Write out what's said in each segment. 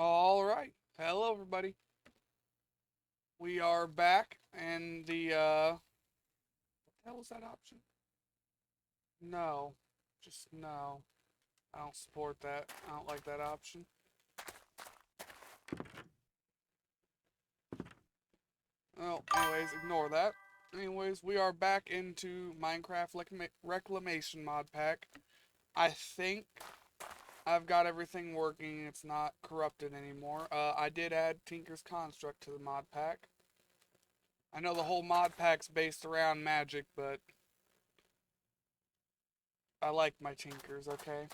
All right. Hello, everybody. We are back, and what the hell was that option? No. Just no. I don't support that. I don't like that option. Well, anyways, ignore that. Anyways, we are back into Minecraft Reclamation mod pack. I think I've got everything working. It's not corrupted anymore. I did add Tinker's Construct to the mod pack. I know the whole mod pack's based around magic, but I like my Tinkers, okay?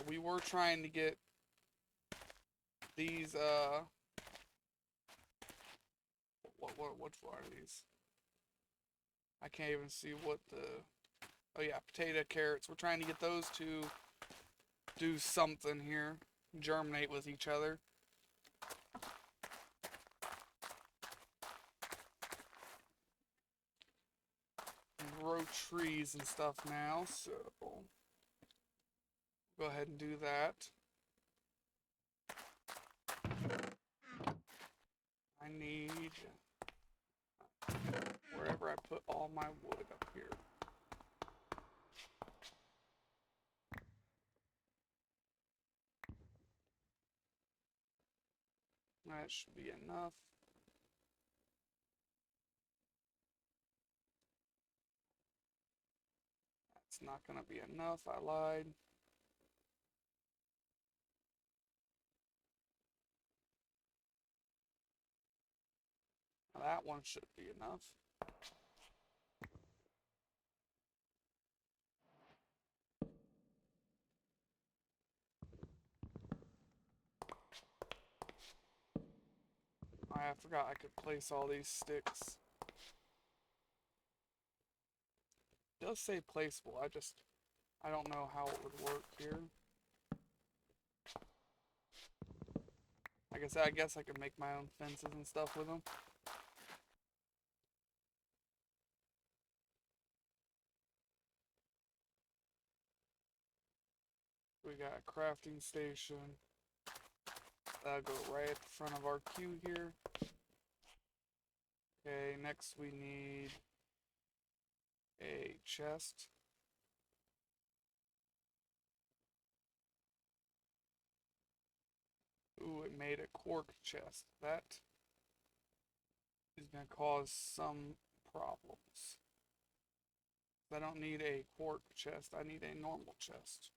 We were trying to get these, which one are these? I can't even see what the, oh yeah, potato carrots. We're trying to get those to do something here, germinate with each other. Grow trees and stuff now, so go ahead and do that. I need, wherever I put all my wood up here. That should be enough. That's not gonna be enough, I lied. Now that one should be enough. I forgot I could place all these sticks. It does say placeable, I don't know how it would work here. I guess I could make my own fences and stuff with them. We got a crafting station. That'll go right at the front of our queue here. Okay, next we need a chest. Ooh, it made a cork chest. That is going to cause some problems. I don't need a cork chest, I need a normal chest.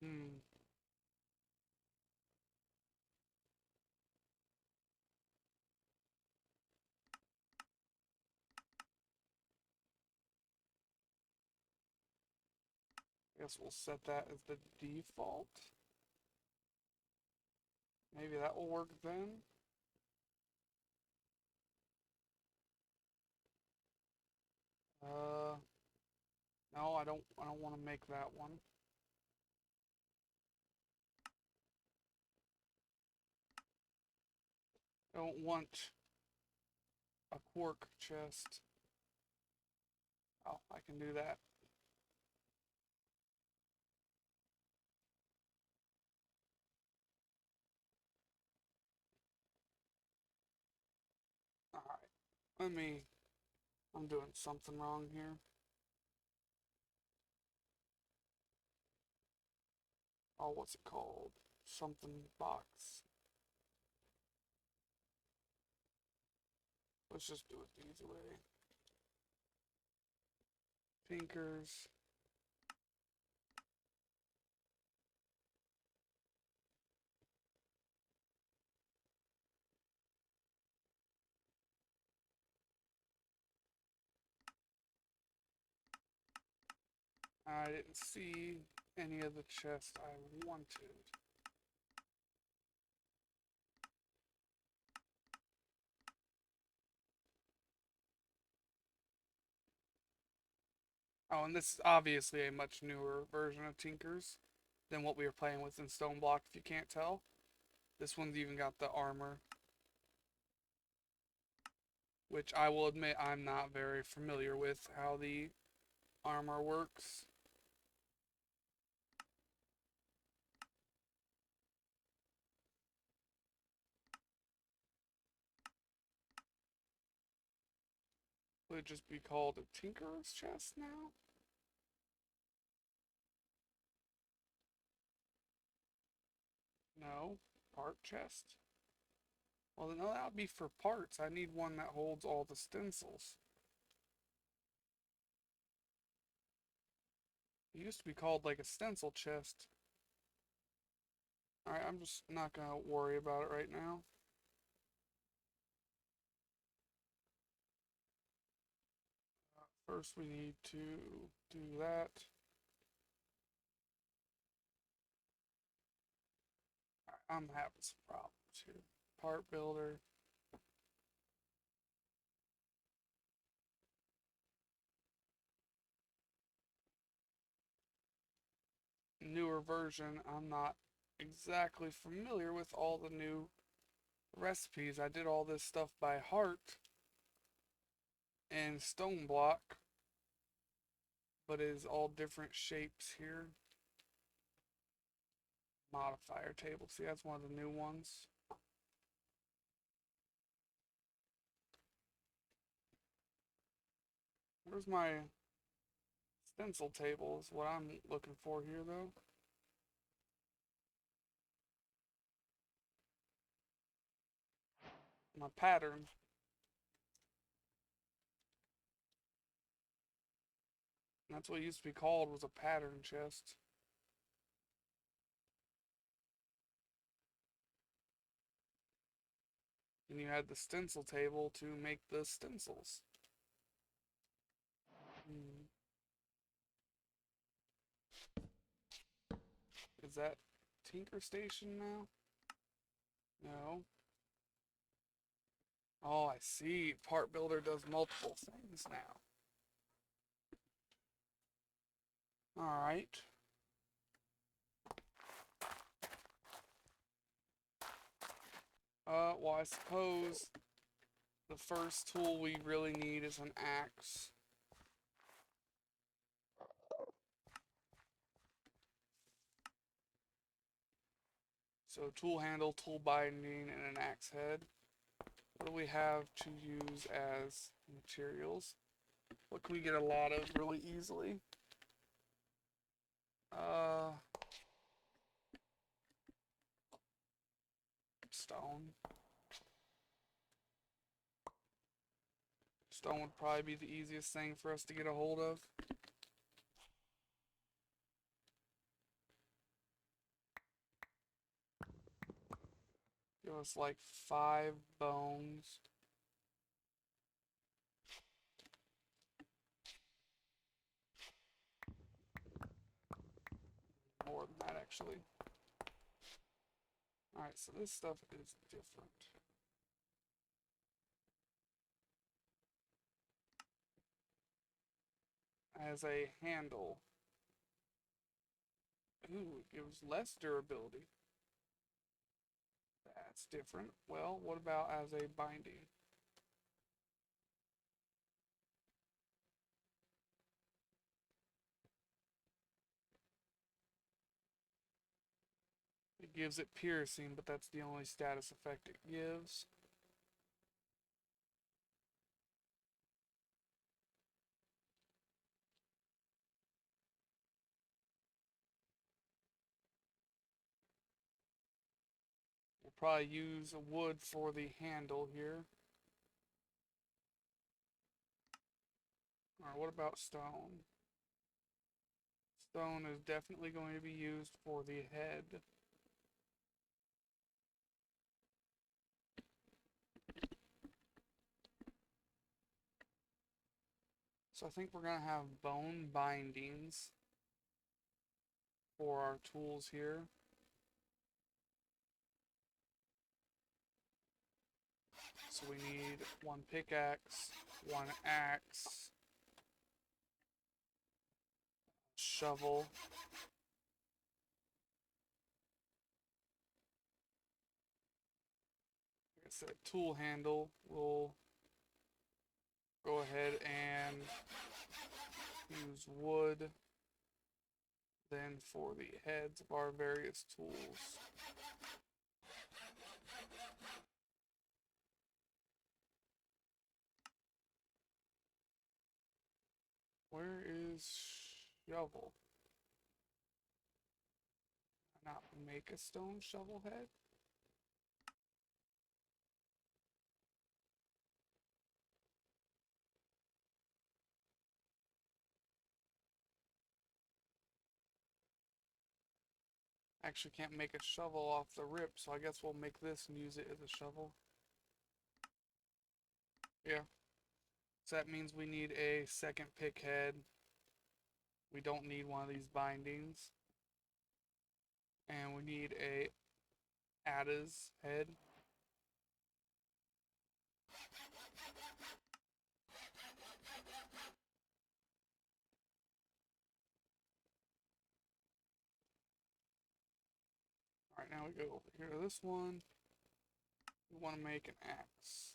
Hmm. I guess we'll set that as the default. Maybe that will work then. Uh, no, I don't want to make that one. I don't want a quark chest. Oh, I can do that. Alright, I'm doing something wrong here. Oh, what's it called? Something box. Let's just do it the easy way. Tinkers. I didn't see any of the chests I wanted. Oh, and this is obviously a much newer version of Tinkers than what we were playing with in Stone Block, if you can't tell. This one's even got the armor, which I will admit I'm not very familiar with how the armor works. Would it just be called a tinkerer's chest now? No. Part chest? Well, no, that would be for parts. I need one that holds all the stencils. It used to be called like a stencil chest. Alright, I'm just not gonna worry about it right now. First, we need to do that. I'm having some problems here. Part builder. Newer version. I'm not exactly familiar with all the new recipes. I did all this stuff by heart and stone block, but it is all different shapes here. Modifier table. See, that's one of the new ones. Where's my stencil table is what I'm looking for here, though. My pattern. That's what it used to be called, was a pattern chest. And you had the stencil table to make the stencils. Is that Tinker Station now? No. Oh, I see. Part Builder does multiple things now. Alright. Well, I suppose the first tool we really need is an axe. So tool handle, tool binding, and an axe head. What do we have to use as materials? What can we get a lot of really easily? Stone. Stone would probably be the easiest thing for us to get a hold of. Give us like 5 bones. More than that, actually. Alright, so this stuff is different. As a handle. Ooh, it gives less durability. That's different. Well, what about as a binding? It gives it piercing, but that's the only status effect it gives. We'll probably use a wood for the handle here. Alright, what about stone? Stone is definitely going to be used for the head. So I think we're going to have bone bindings for our tools here. So we need 1 pickaxe, 1 axe, shovel. Like I said, tool handle. We'll go ahead and use wood. Then for the heads of our various tools. Where is shovel? Not make a stone shovel head? Actually can't make a shovel off the rip, so I guess we'll make this and use it as a shovel. Yeah. So that means we need a second pick head. We don't need one of these bindings. And we need a Ada's head. Alright, now we go over here to this one. We want to make an axe.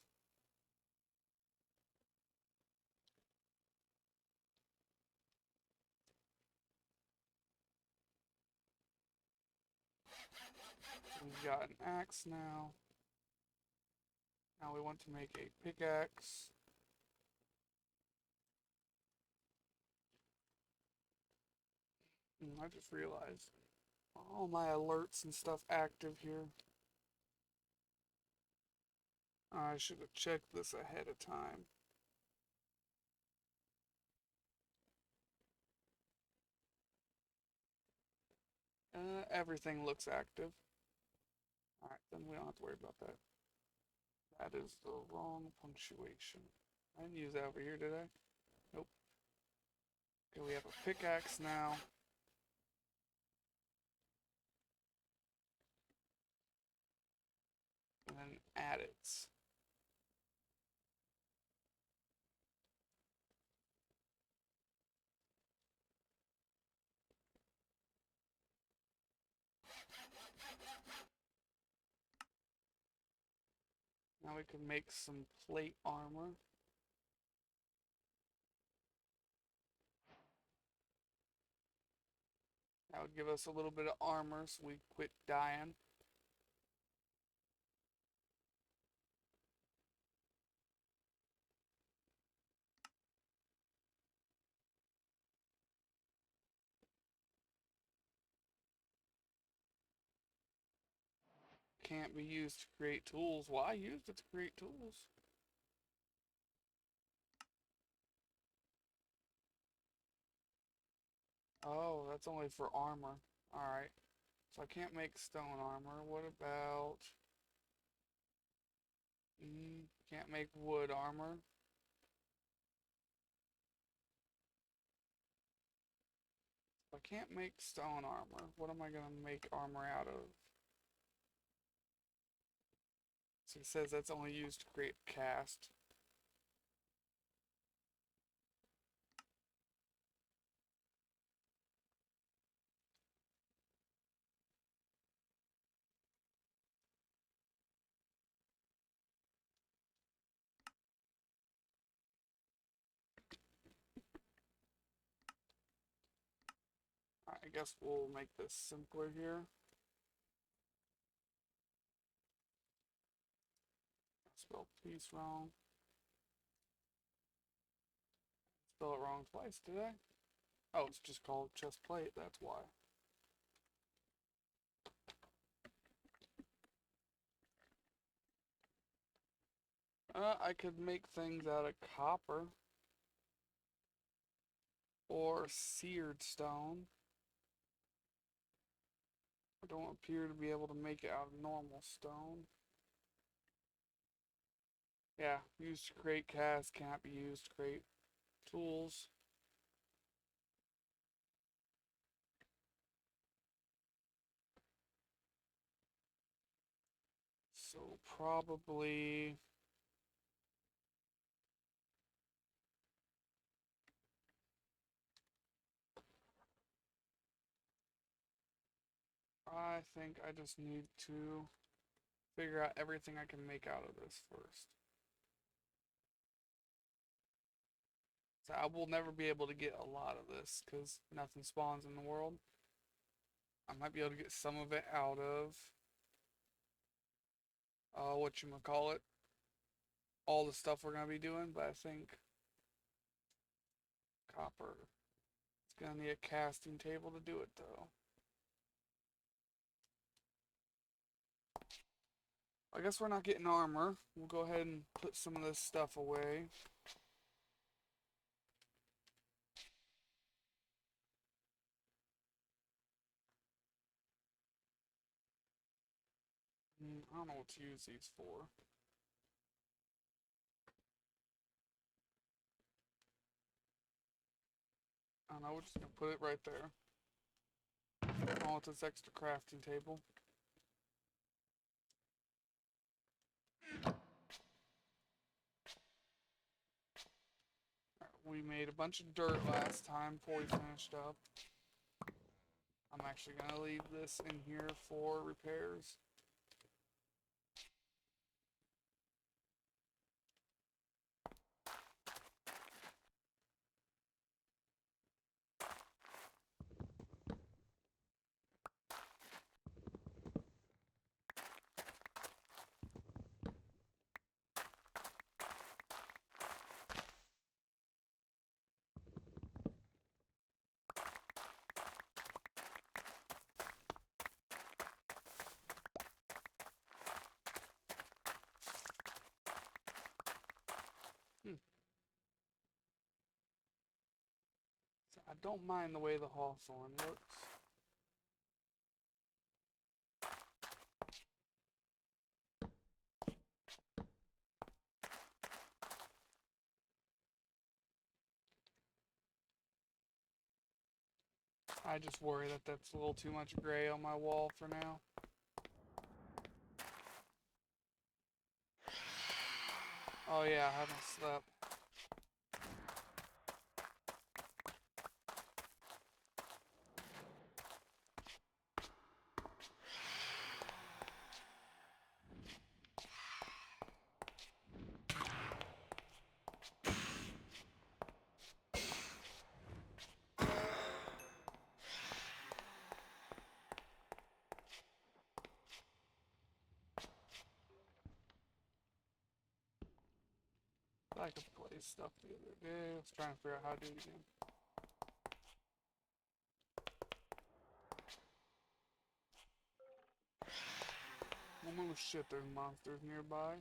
So we've got an axe now. Now we want to make a pickaxe. I just realized all my alerts and stuff active here. I should have checked this ahead of time. Everything looks active. Alright, then we don't have to worry about that. That is the wrong punctuation. I didn't use that over here, did I? Nope. Okay, we have a pickaxe now. And then add it. Now we can make some plate armor. That would give us a little bit of armor so we quit dying. Can't be used to create tools. Well, I used it to create tools. Oh, that's only for armor. Alright. So I can't make stone armor. What about... can't make wood armor. If I can't make stone armor, what am I going to make armor out of? So it says that's only used to create cast. I guess we'll make this simpler here. I spelled piece wrong. Spell it wrong twice, did I? Oh, it's just called chest plate, that's why. I could make things out of copper. Or seared stone. I don't appear to be able to make it out of normal stone. Yeah, used to create casts, can't be used to create tools. So probably... I think I just need to figure out everything I can make out of this first. So I will never be able to get a lot of this because nothing spawns in the world. I might be able to get some of it out of whatchamacallit, all the stuff we're gonna be doing, but I think copper. It's gonna need a casting table to do it though. I guess we're not getting armor. We'll go ahead and put some of this stuff away. I don't know what to use these for. I don't know, we're just gonna put it right there. I want this extra crafting table. We made a bunch of dirt last time before we finished up. I'm actually gonna leave this in here for repairs. So I don't mind the way the hawthorn looks. I just worry that that's a little too much gray on my wall for now. Oh yeah, I haven't slept. I could play stuff the other day. I was trying to figure out how to do it again. Oh shit, there's monsters nearby.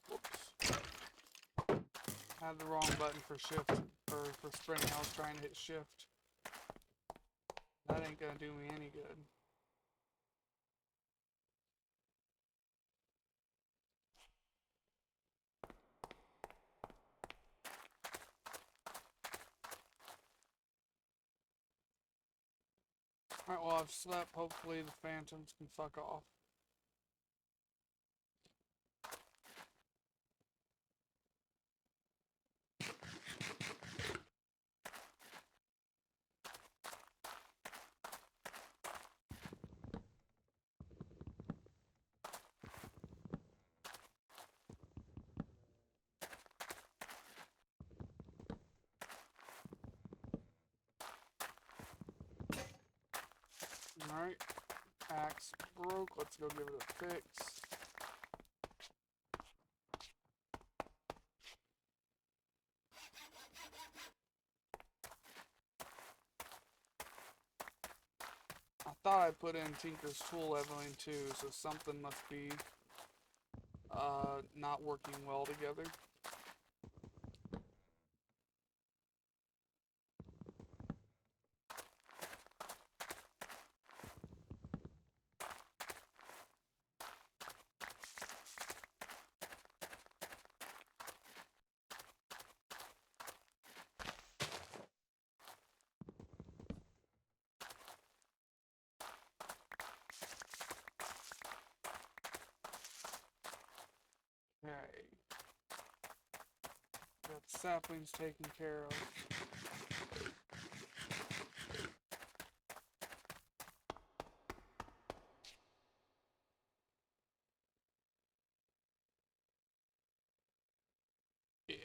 Whoops. I had the wrong button for shift, or for sprinting. I was trying to hit shift. That ain't gonna do me any good. Alright, well I've slept. Hopefully the phantoms can fuck off. Alright, axe broke. Let's go give it a fix. I thought I put in Tinker's tool leveling too, so something must be not working well together. Okay. saplings taken care of. Yeah,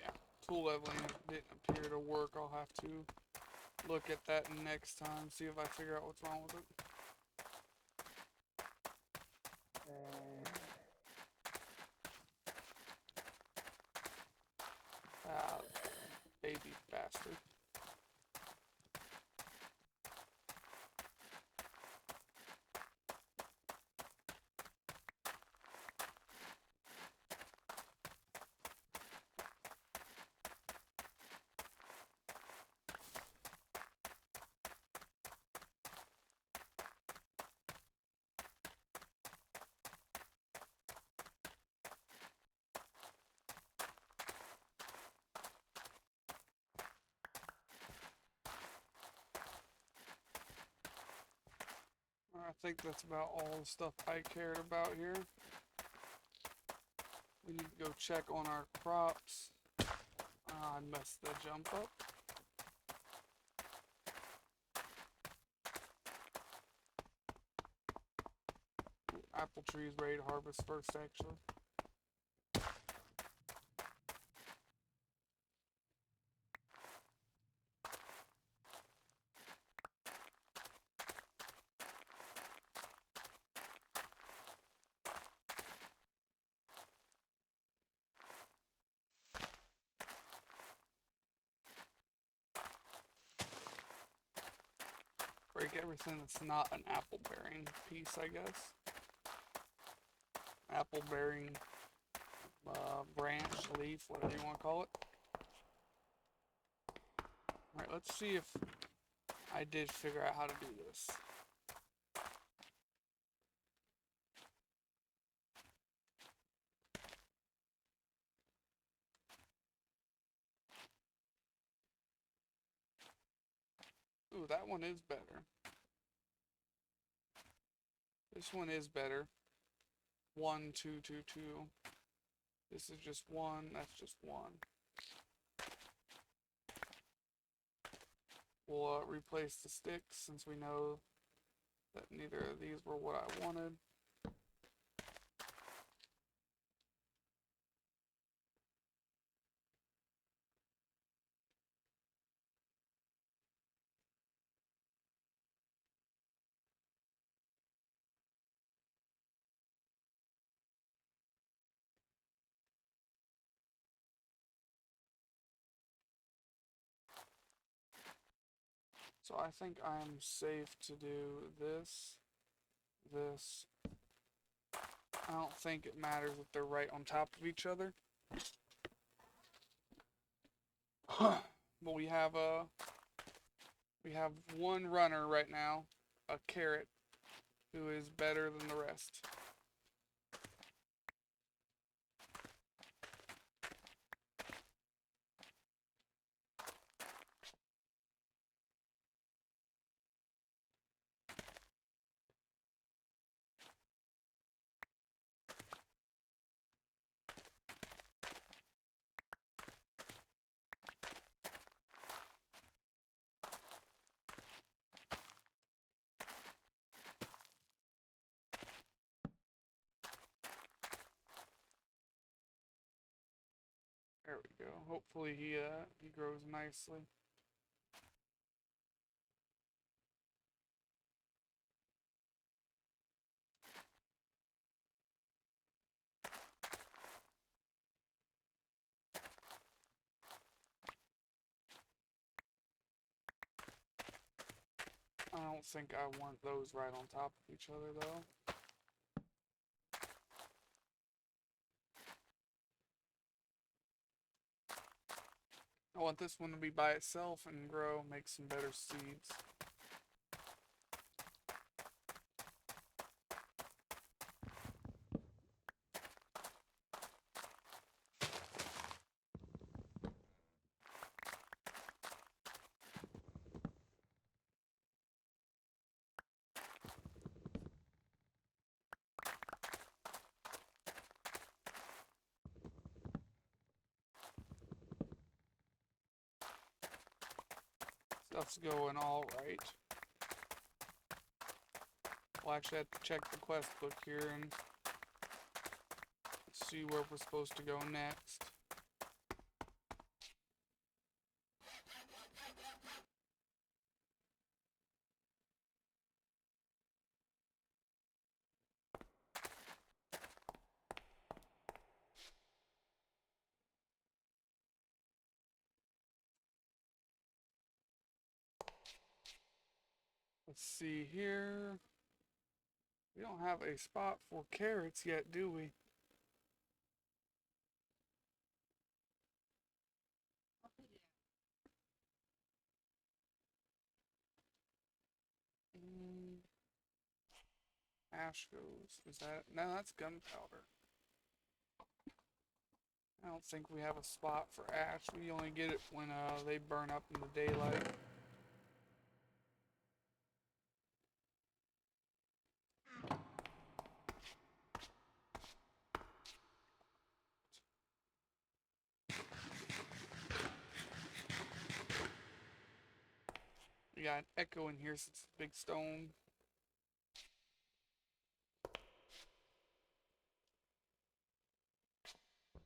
tool leveling didn't appear to work. I'll have to look at that next time, see if I figure out what's wrong with it. Ah, baby bastard. I think that's about all the stuff I cared about here. We need to go check on our crops. I messed the jump up. Apple trees ready to harvest first, actually. Break everything that's not an apple bearing piece, I guess. Apple bearing branch, leaf, whatever you want to call it. Alright, let's see if I did figure out how to do this. Ooh, that one is better. This one is better. 1, 2, 2, 2. This is just 1, that's just 1. We'll replace the sticks since we know that neither of these were what I wanted. So I think I'm safe to do this, this. I don't think it matters if they're right on top of each other. But we have one runner right now, a carrot, who is better than the rest. There we go. Hopefully he grows nicely. I don't think I want those right on top of each other though. I want this one to be by itself and grow, make some better seeds. Stuff's going all right. We'll actually have to check the quest book here and see where we're supposed to go next. Let's see here. We don't have a spot for carrots yet, do we? Mm, ash goes. Is that? No, that's gunpowder. I don't think we have a spot for ash. We only get it when they burn up in the daylight. We got an echo in here since it's a big stone.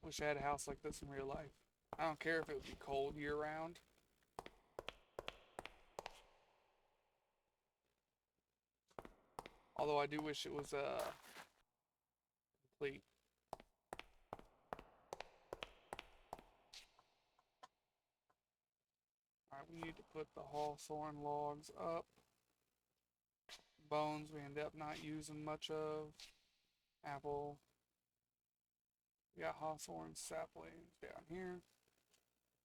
Wish I had a house like this in real life. I don't care if it would be cold year round. Although I do wish it was complete. Alright, we need to put the hawthorn logs up. Bones we end up not using much of. Apple. We got hawthorn saplings down here.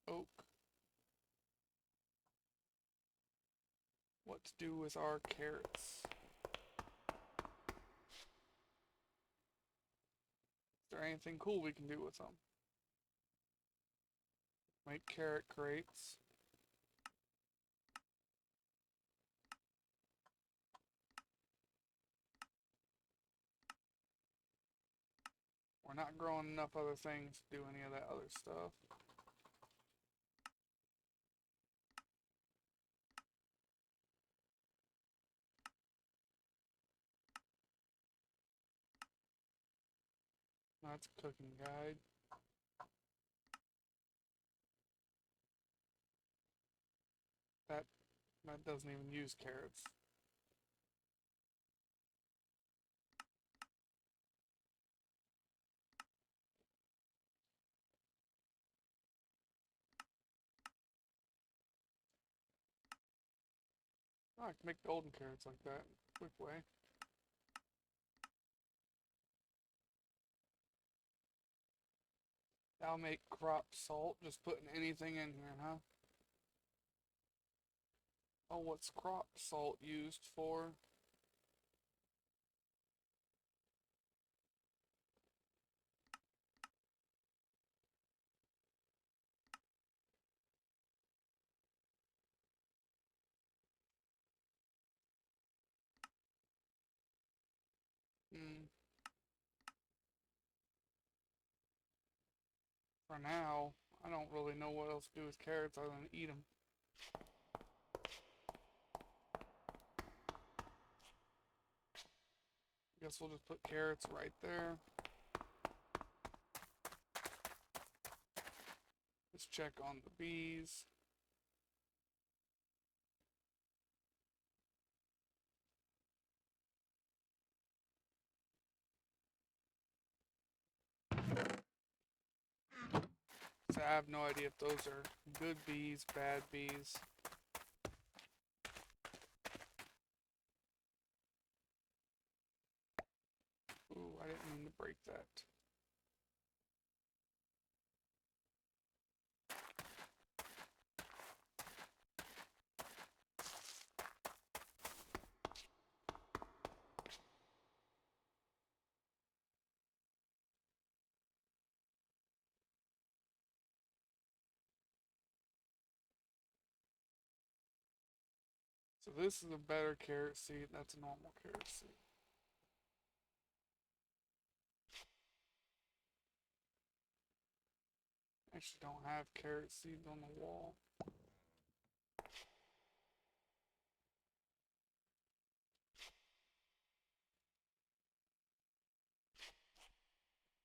Oak. What to do with our carrots? Is there anything cool we can do with them? Make carrot crates. We're not growing enough other things to do any of that other stuff. That's a cooking guide. That doesn't even use carrots. Oh, I can make golden carrots like that. Quick way. That'll make crop salt. Just putting anything in here, huh? Oh, what's crop salt used for? Hmm. For now, I don't really know what else to do with carrots other than eat them. Guess we'll just put carrots right there. Let's check on the bees. So I have no idea if those are good bees, bad bees. Ooh, I didn't mean to break that. So this is a better carrot seed. That's a normal carrot seed. Actually don't have carrot seeds on the wall.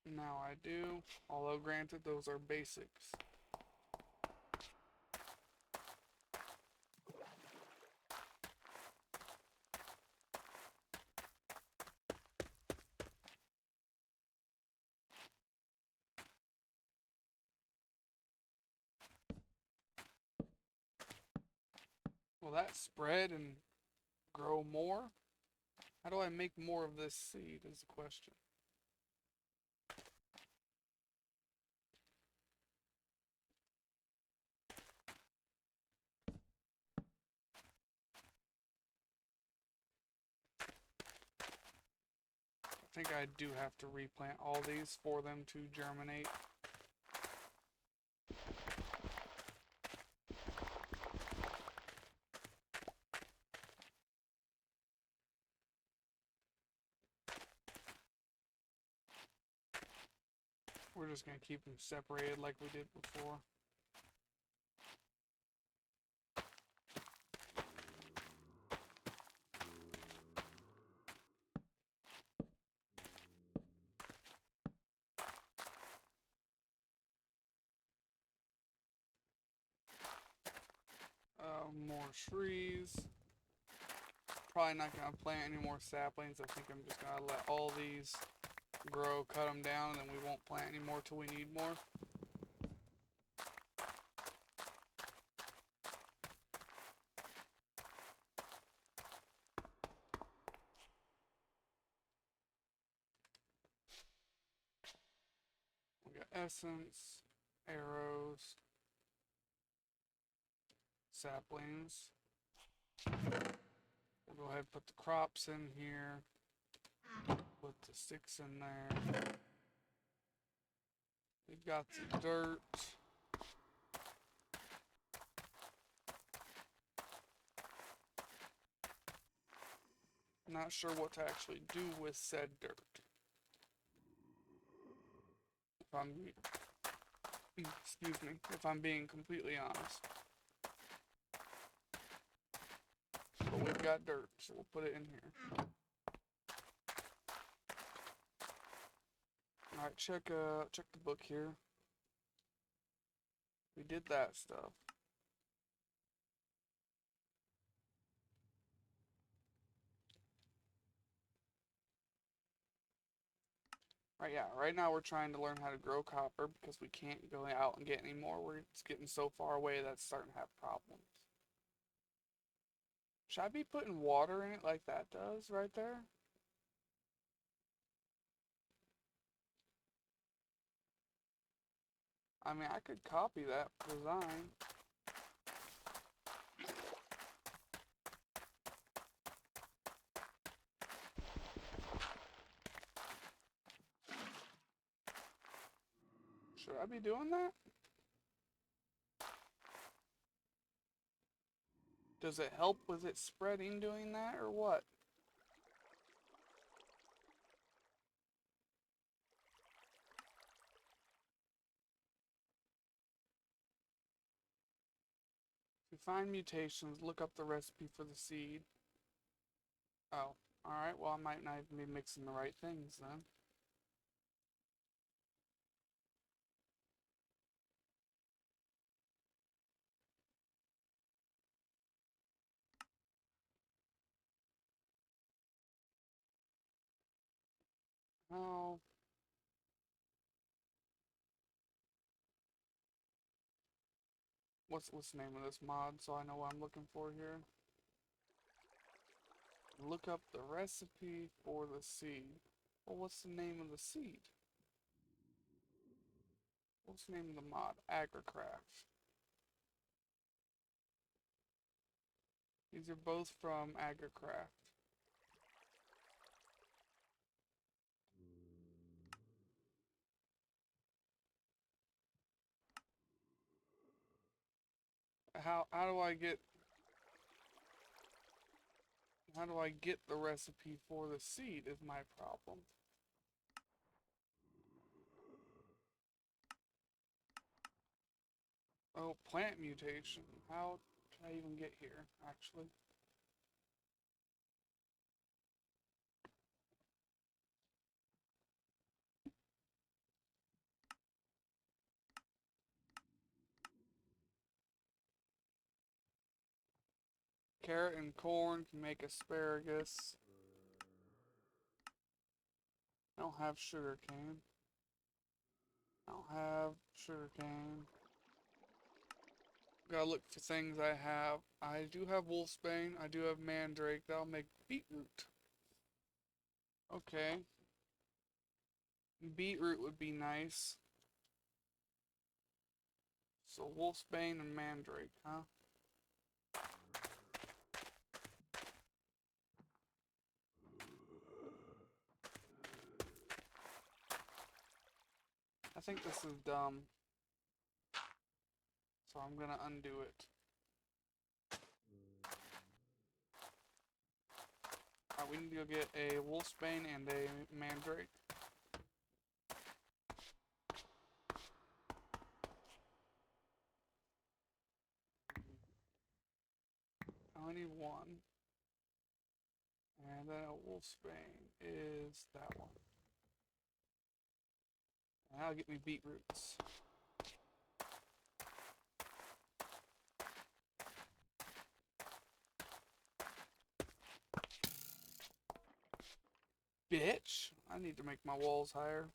Now I do, although granted those are basics. Will that spread and grow more? How do I make more of this seed is the question. I think I do have to replant all these for them to germinate. We're just going to keep them separated like we did before. More trees. Probably not going to plant any more saplings. I think I'm just going to let all these grow, cut them down, and then we won't plant any more till we need more. We got essence, arrows, saplings. We'll go ahead and put the crops in here. Put the sticks in there. We've got the dirt. Not sure what to actually do with said dirt. If I'm, excuse me, if I'm being completely honest. But we've got dirt, so we'll put it in here. Alright, check the book here. We did that stuff. Right, yeah, right now we're trying to learn how to grow copper because we can't go out and get any more. We're just getting so far away that's starting to have problems. Should I be putting water in it like that does right there? I mean, I could copy that design. Should I be doing that? Does it help with it spreading doing that or what? To find mutations, look up the recipe for the seed. Oh, alright, well I might not even be mixing the right things then. Oh. What's the name of this mod so I know what I'm looking for here? Look up the recipe for the seed. Well, what's the name of the seed? What's the name of the mod? Agricraft. These are both from Agricraft. How do I get the recipe for the seed is my problem. Oh, plant mutation. How can I even get here, actually? Carrot and corn can make asparagus. I don't have sugar cane. I don't have sugar cane. Gotta look for things I have. I do have wolfsbane. I do have mandrake. That'll make beetroot. Okay. Beetroot would be nice. So wolfsbane and mandrake, huh? I think this is dumb. So I'm gonna undo it. Alright, we need to go get a wolfsbane and a mandrake. I only need one. And then a wolfsbane is that one. And that'll get me beetroots. Bitch! I need to make my walls higher.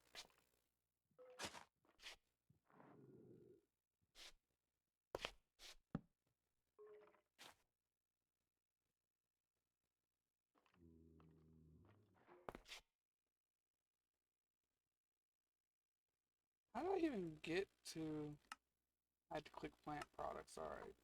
How do I even get to... I had to click plant products, alright.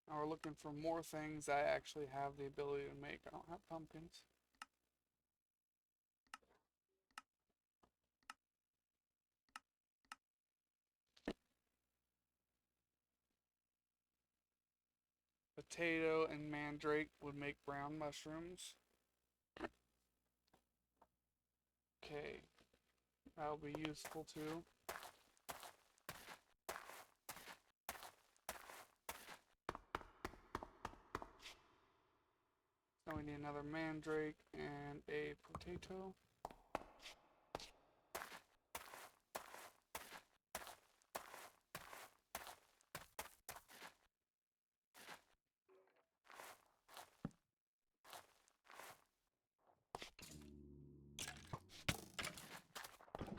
Now we're looking for more things I actually have the ability to make. I don't have pumpkins. Potato and mandrake would make brown mushrooms. Okay, that'll be useful too. Now we need another mandrake and a potato.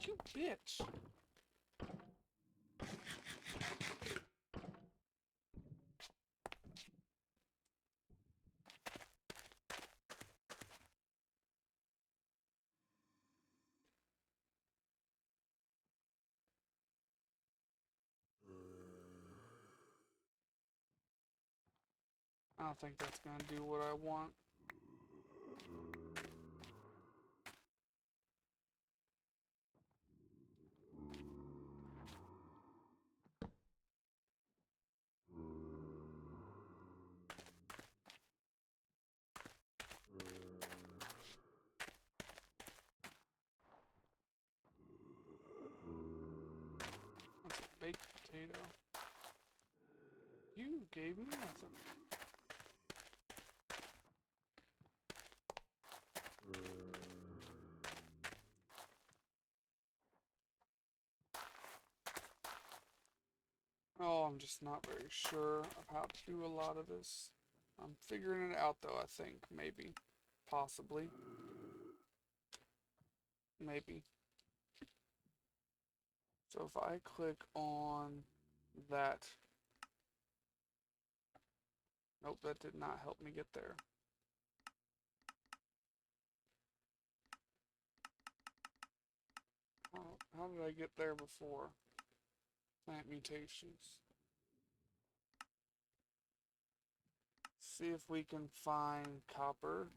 You bitch! I don't think that's gonna do what I want. That's a baked potato. You gave me nothing. Oh, I'm just not very sure of how to do a lot of this. I'm figuring it out though, I think. Maybe. Possibly. Maybe. So if I click on that. Nope, that did not help me get there. How did I get there before? Plant mutations. See if we can find copper.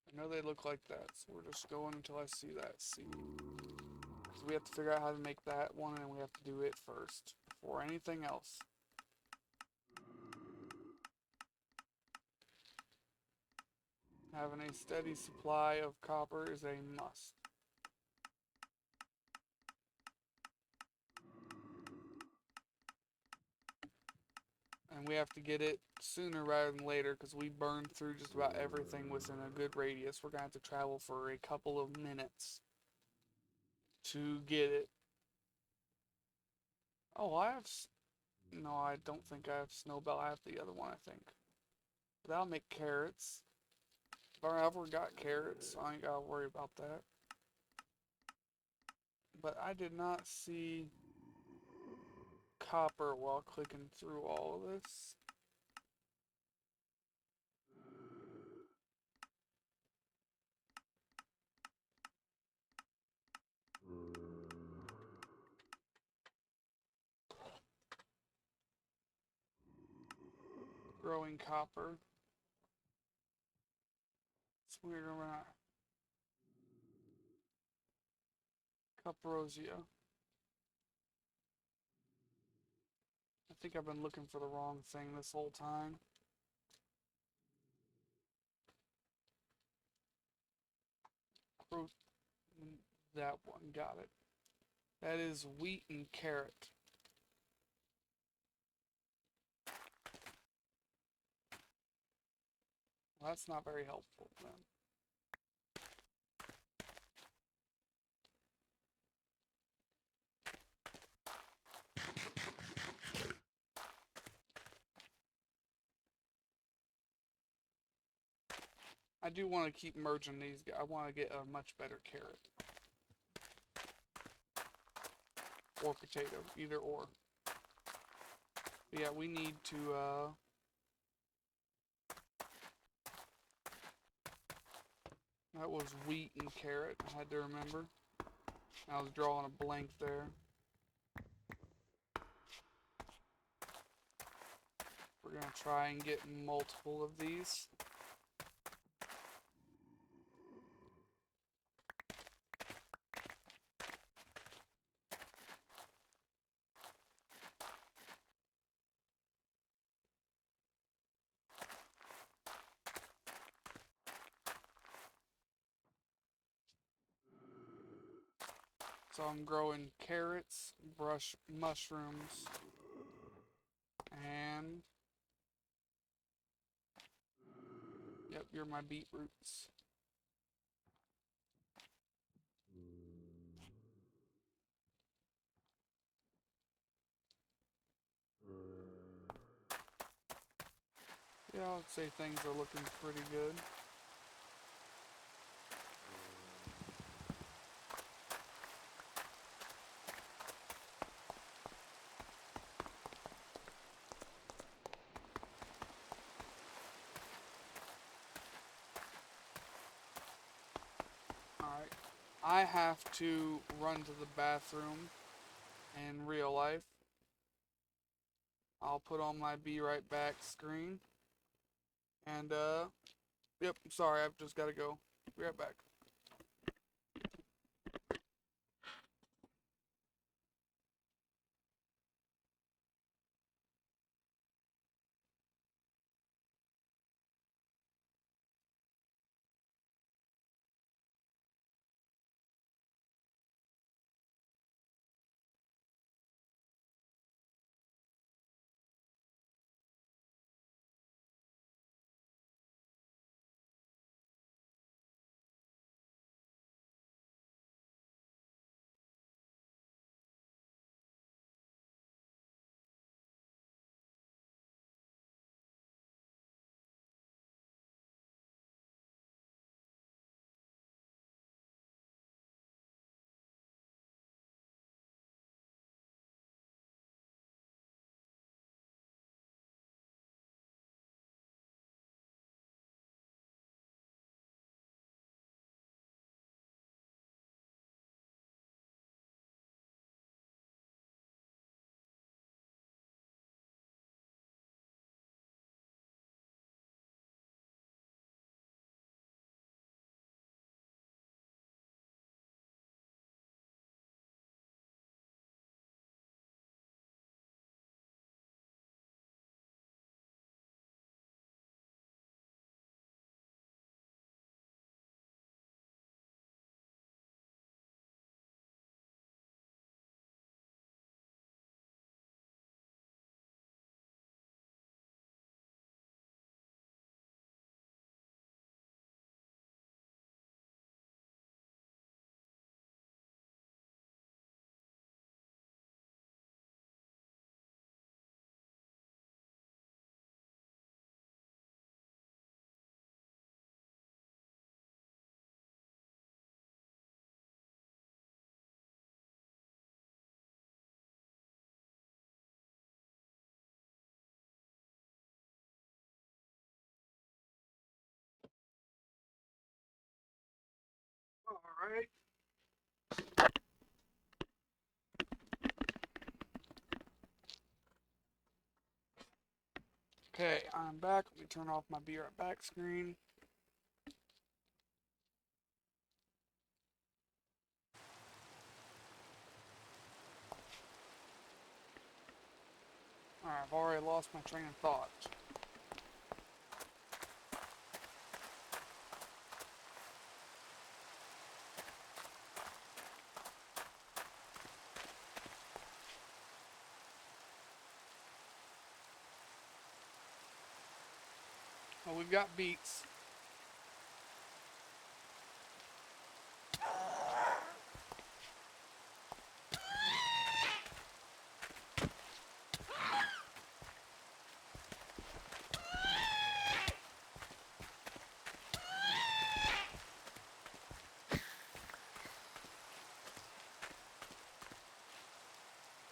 I know they look like that, so we're just going until I see that seed. Because we have to figure out how to make that one, and we have to do it first, before anything else. Having a steady supply of copper is a must. And we have to get it sooner rather than later because we burned through just about everything within a good radius. We're going to have to travel for a couple of minutes to get it. Oh, no, I don't think I have Snowbell. I have the other one, I think. That'll make carrots. If I ever got carrots, I ain't gotta worry about that. But I did not see copper while clicking through all of this. Growing copper. It's weird around Cuprosia. I think I've been looking for the wrong thing this whole time. That one, got it. That is wheat and carrot. Well, that's not very helpful then. I do want to keep merging these. I want to get a much better carrot. Or potato, either or. But yeah, we need to, that was wheat and carrot, I had to remember. I was drawing a blank there. We're going to try and get multiple of these. So I'm growing carrots, mushrooms, and yep, you're my beetroots. Yeah, I'd say things are looking pretty good. Alright, I have to run to the bathroom in real life. I'll put on my be right back screen. And, yep, sorry, I've just gotta go. Be right back. Alright. Okay, I'm back. Let me turn off my Be Right Back screen. Alright, I've already lost my train of thought. Well, we've got beets.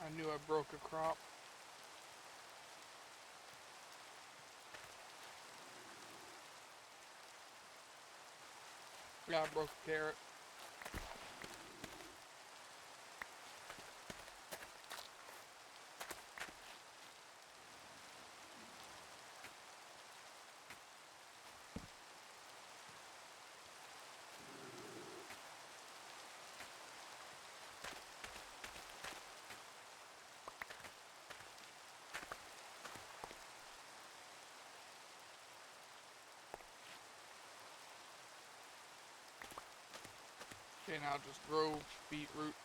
I knew I broke a crop. Yeah, I broke a carrot. Okay, now just grow beetroot.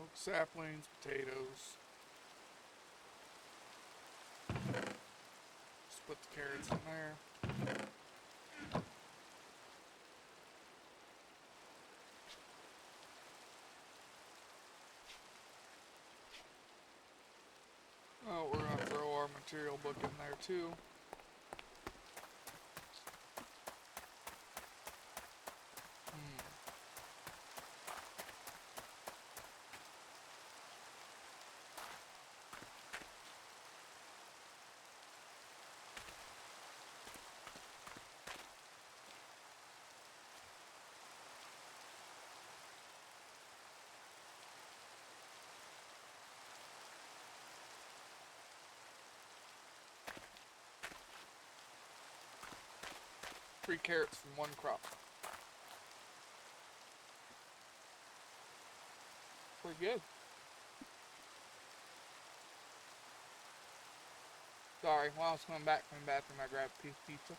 Oak saplings, potatoes. Just put the carrots in there. Oh, we're gonna throw our material book in there too. Three carrots from one crop. Pretty good. Sorry, while I was coming back from the bathroom, I grabbed a piece of pizza.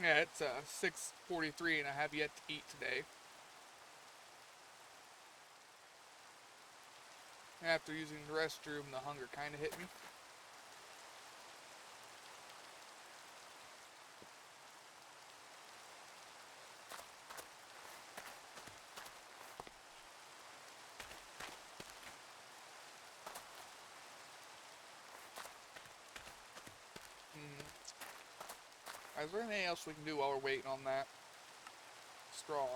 Yeah, it's 6:43 and I have yet to eat today. After using the restroom, the hunger kind of hit me. Is there anything else we can do while we're waiting on that straw?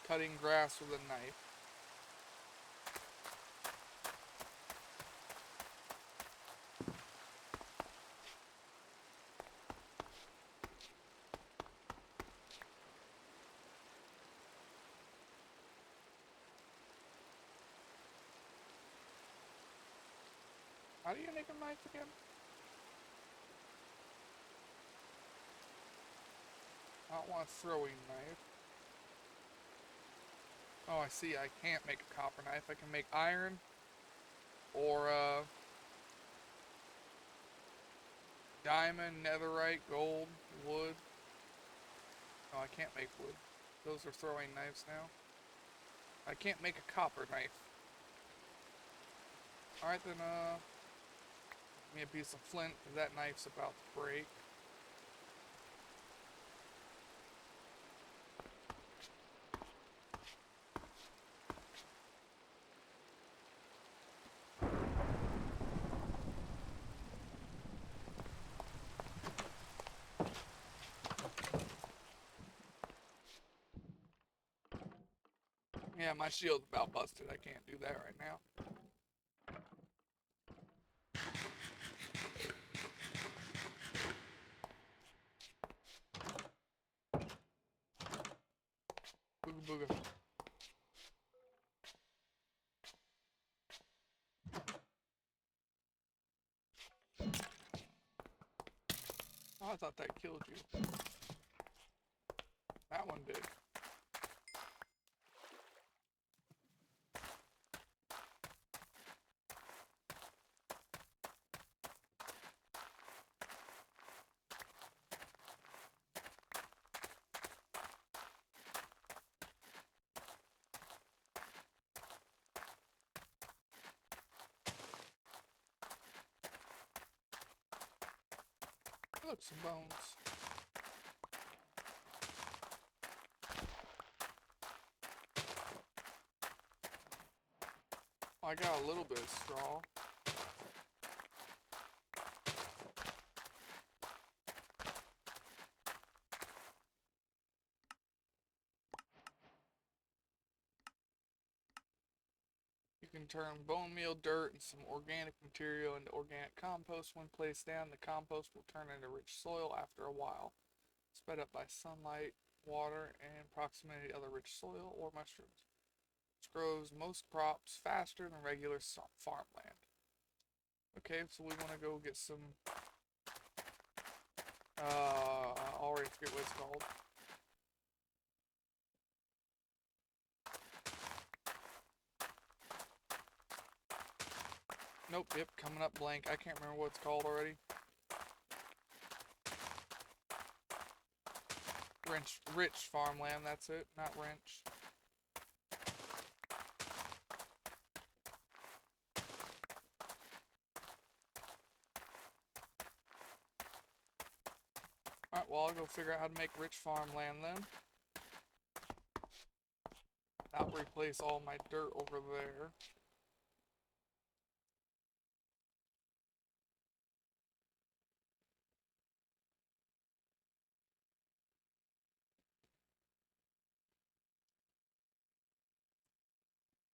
Cutting grass with a knife. How do you make a knife again? I don't want a throwing knife. Oh, I see. I can't make a copper knife. I can make iron or diamond, netherite, gold, wood. No, I can't make wood. Those are throwing knives now. I can't make a copper knife. Alright then, give me a piece of flint, because that knife's about to break. Yeah, my shield's about busted. I can't do that right now. Booga booga. Oh, I thought that killed you. That one did. Look, some bones. Oh, I got a little bit of straw. You can turn bone meal, dirt, and some organic material into organic compost. When placed down, the compost will turn into rich soil after a while, sped up by sunlight, water, and proximity to other rich soil or mushrooms, which grows most crops faster than regular farmland. Okay, so we want to go get some, I already forget what it's called. Nope, yep, coming up blank. I can't remember what it's called already. Rich farmland, that's it, not wrench. Alright, well, I'll go figure out how to make rich farmland then. I'll replace all my dirt over there.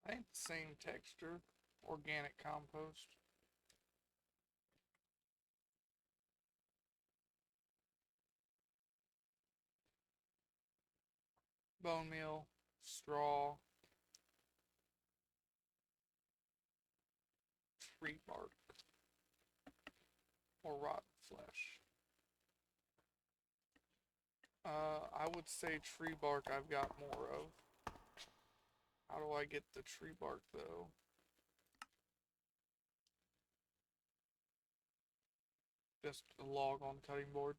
I think the same texture. Organic compost. Bone meal. Straw. Tree bark. Or rotten flesh. I would say tree bark I've got more of. How do I get the tree bark though? Just a log on the cutting board.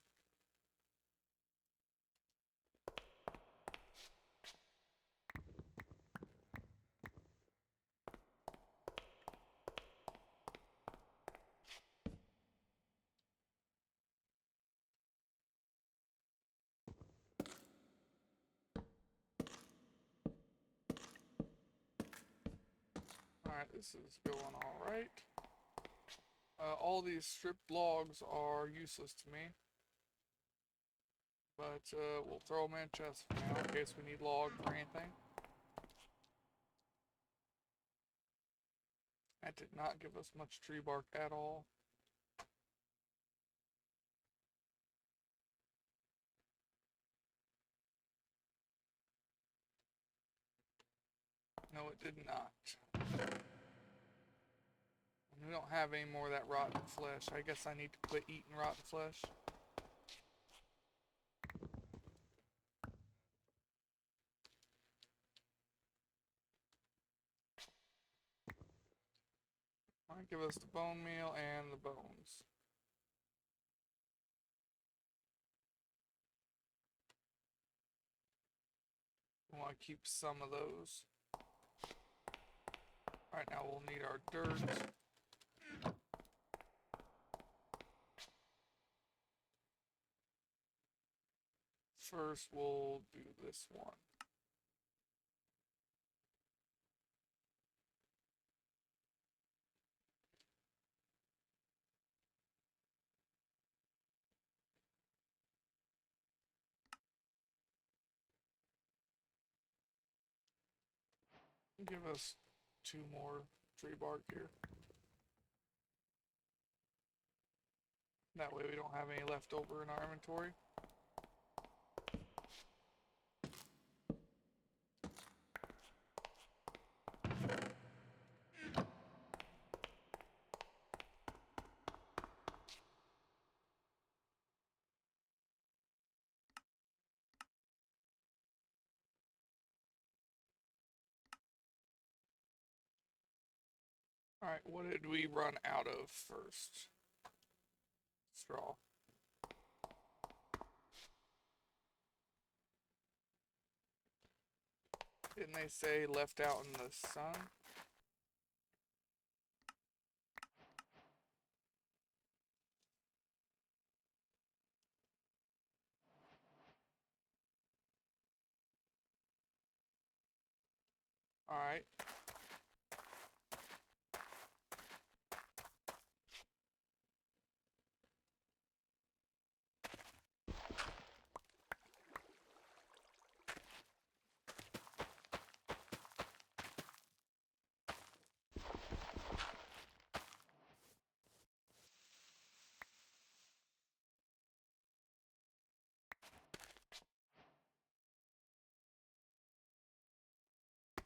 Alright, this is going alright. All these stripped logs are useless to me. But we'll throw them in a chest for now in case we need logs or anything. That did not give us much tree bark at all. No, it did not. We don't have any more of that rotten flesh. I guess I need to quit eating rotten flesh. Alright, give us the bone meal and the bones. We want to keep some of those. Alright, now we'll need our dirt. First, we'll do this one. Give us 2 more tree bark here. That way we don't have any left over in our inventory. Alright, what did we run out of first? Straw. Didn't they say left out in the sun? Alright.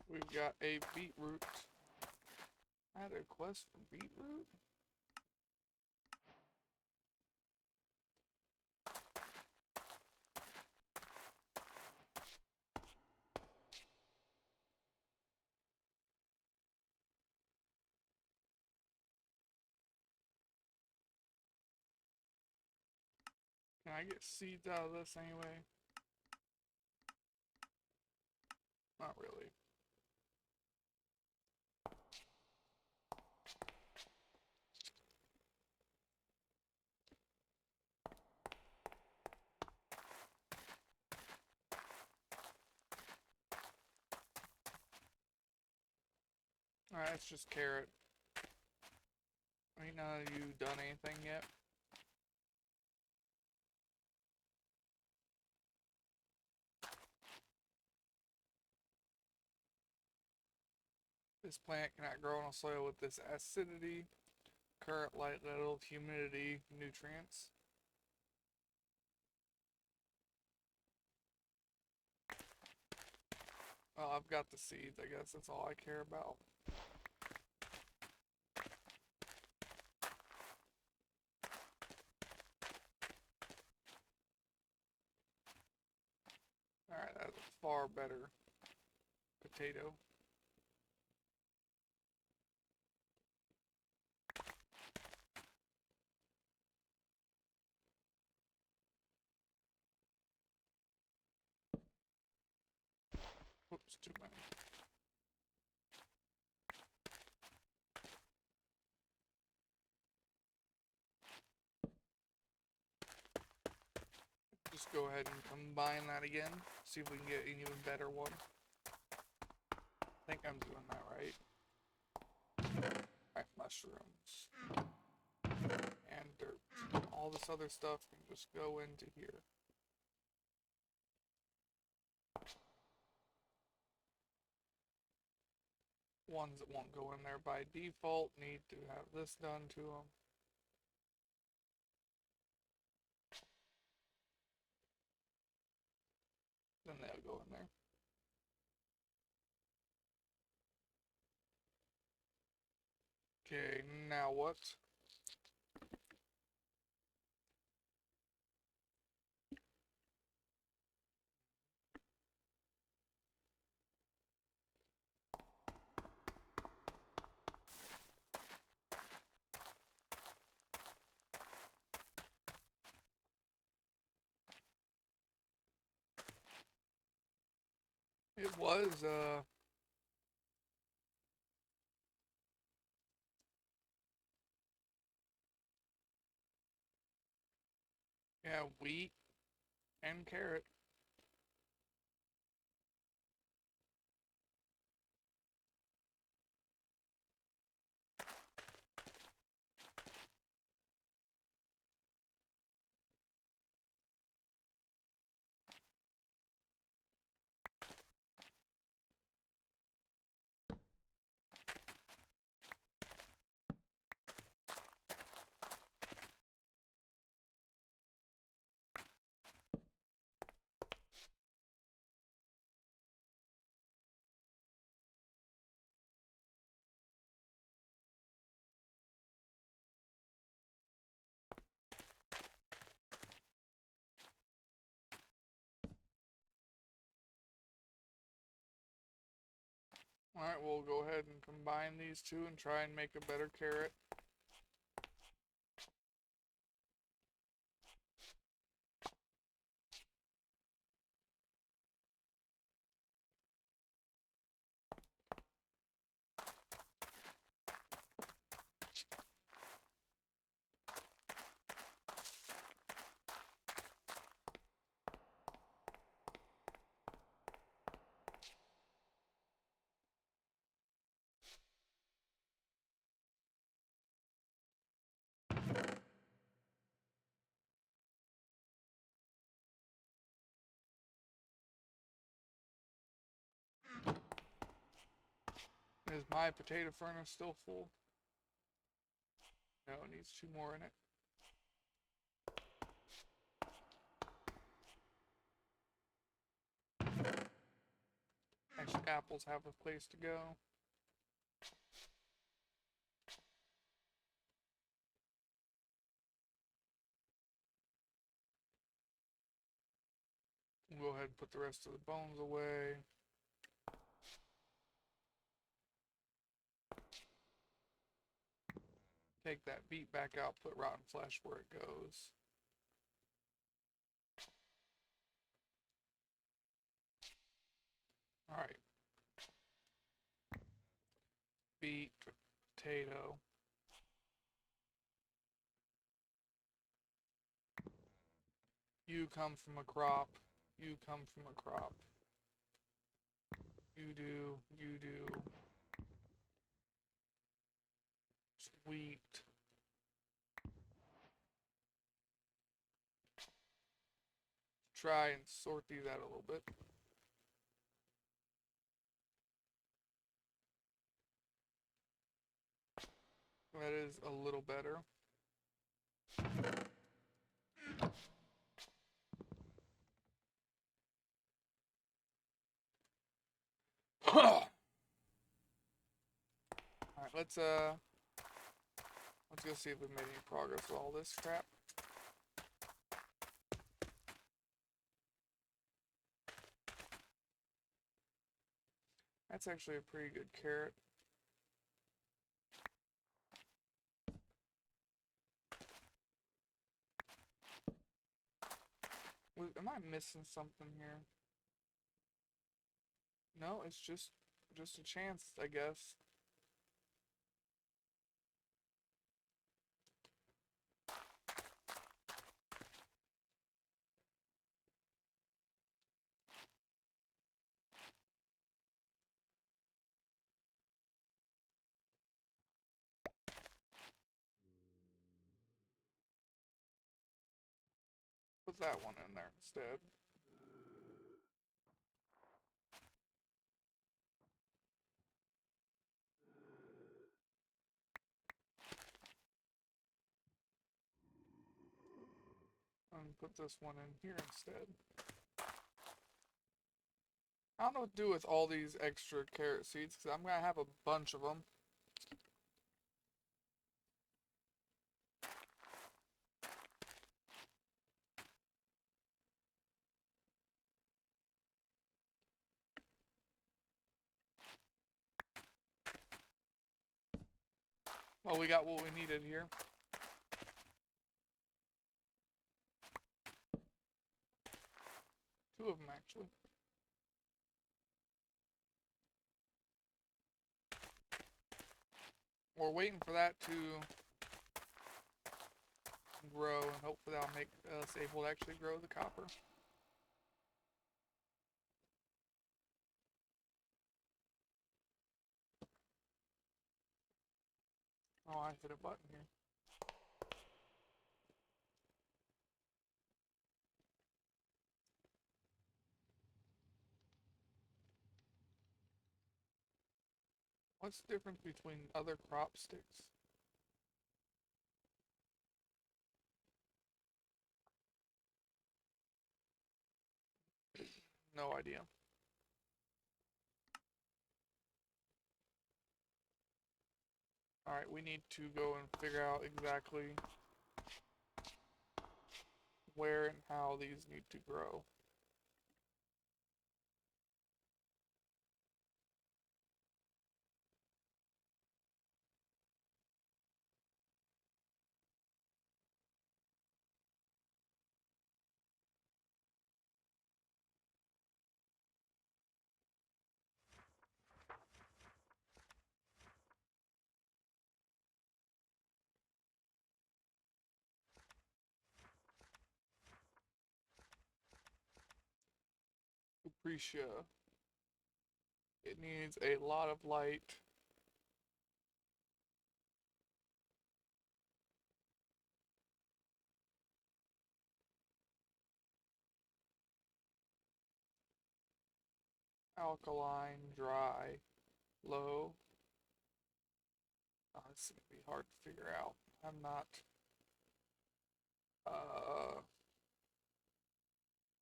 We've got a beetroot. I had a quest for beetroot? Can I get seeds out of this anyway? Not really. Alright, it's just carrot. Ain't none of you done anything yet? This plant cannot grow on a soil with this acidity, current, light level, humidity, nutrients. Well, I've got the seeds, I guess that's all I care about. Alright, that's a far better potato. Whoops, too many. Just go ahead and combine that again. See if we can get an even better one. I think I'm doing that right. Alright, mushrooms. And dirt. All this other stuff can just go into here. Ones that won't go in there by default need to have this done to them. Then they'll go in there. Okay, now what? It was, yeah, wheat and carrot. Alright, we'll go ahead and combine these two and try and make a better carrot. Is my potato furnace still full? No, it needs 2 more in it. Actually, apples have a place to go. We'll go ahead and put the rest of the bones away. Take that beet back out, put rotten flesh where it goes. Alright. Beet, potato. You come from a crop. You come from a crop. You do. You do. Sweet. Try and sort these out a little bit. That is a little better. Alright, let's go see if we made any progress with all this crap. That's actually a pretty good carrot. Am I missing something here? No, it's just a chance, I guess. Put that one in there instead. And put this one in here instead. I don't know what to do with all these extra carrot seeds because I'm going to have a bunch of them. Well, we got what we needed here. Two of them, actually. We're waiting for that to grow, and hopefully that'll make us able to actually grow the copper. Oh, I hit a button here. What's the difference between other crop sticks? No idea. Alright, we need to go and figure out exactly where and how these need to grow. Capricia. It needs a lot of light. Alkaline, dry, low. Oh, this is going to be hard to figure out. I'm not uh,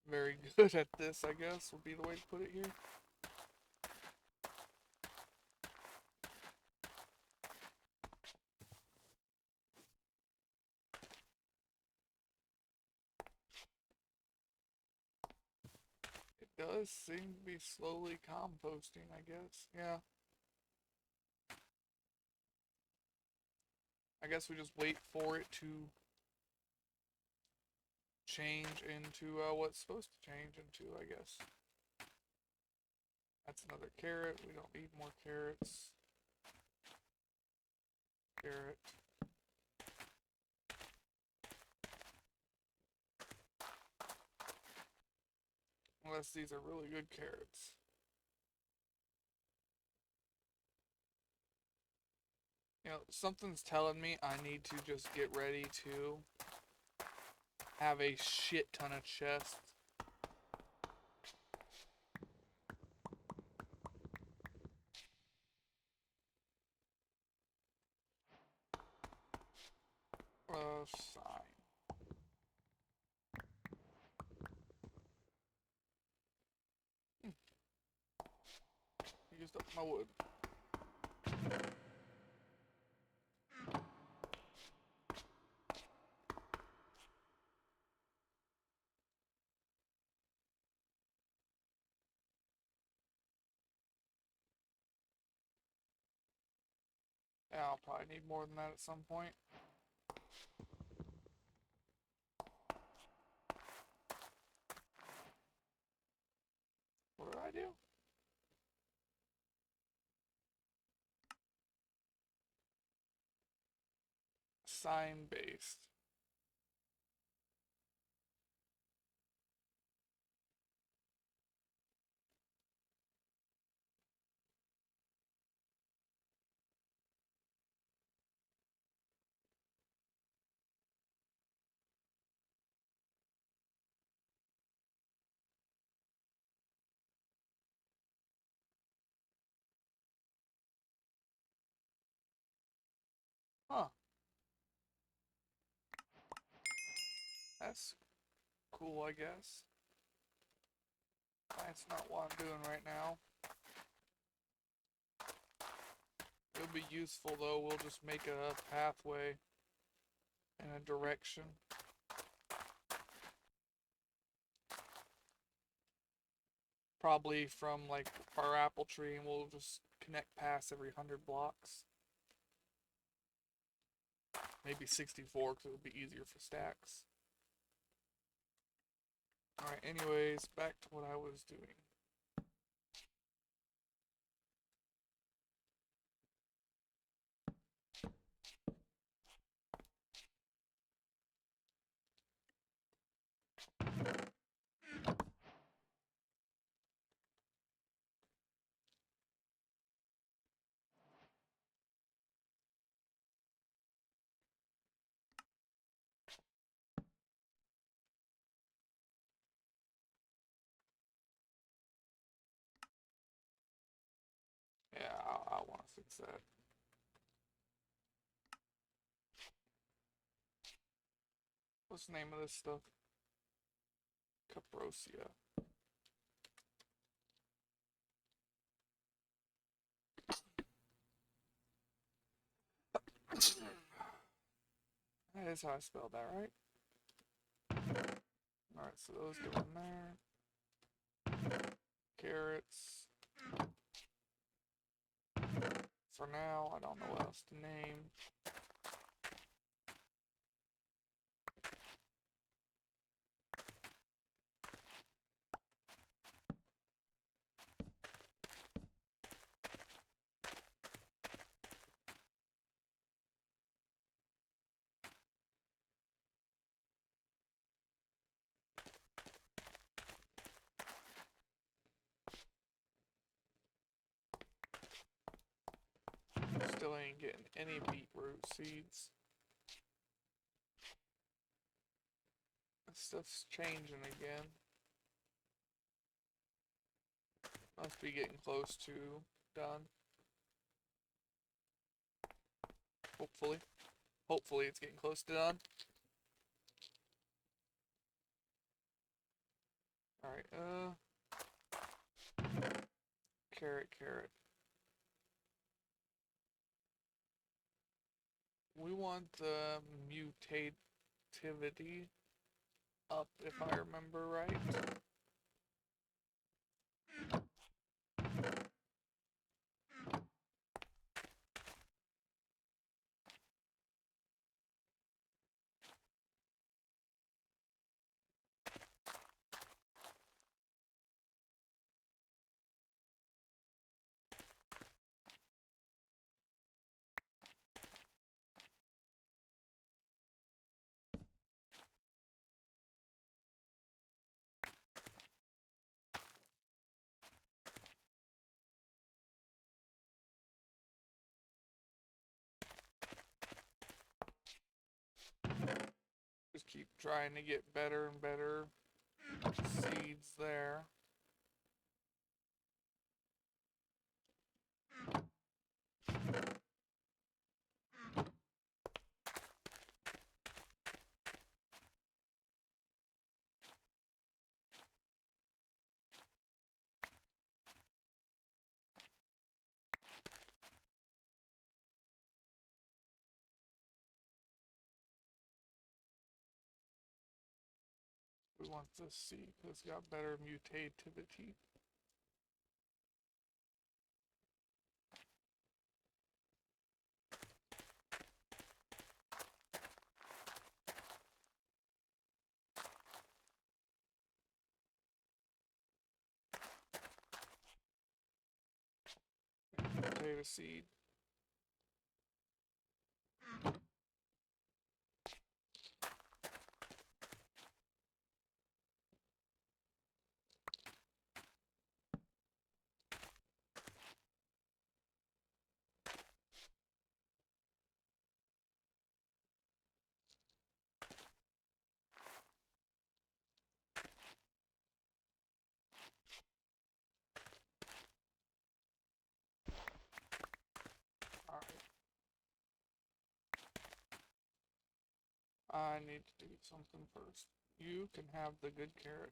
very good at this, I guess, would be the way to put it here. It does seem to be slowly composting, I guess. Yeah. I guess we just wait for it to change into what it's supposed to change into, I guess. That's another carrot. We don't need more carrots. Carrot. Unless these are really good carrots. You know, something's telling me I need to just get ready to have a shit ton of chests. Sign. Used up my wood. Yeah, I'll probably need more than that at some point. What did I do? Sign based. Huh. That's cool, I guess. That's not what I'm doing right now. It'll be useful though. We'll just make a pathway in a direction. Probably from like our apple tree, and we'll just connect paths every 100 blocks. Maybe 64 because it would be easier for stacks. Alright, anyways, back to what I was doing. Yeah, I want to fix that. What's the name of this stuff? Caprosia. That is how I spelled that, right? Alright, so those go in there. Carrots. For now, I don't know what else to name. Still ain't getting any beetroot seeds. This stuff's changing again. Must be getting close to done. Hopefully. Hopefully it's getting close to done. Alright, carrot. We want the mutativity up, if I remember right. Just keep trying to get better and better seeds there. We want this seed because it's got better mutativity. Potato seed. Alright. I need to do something first. You can have the good carrot.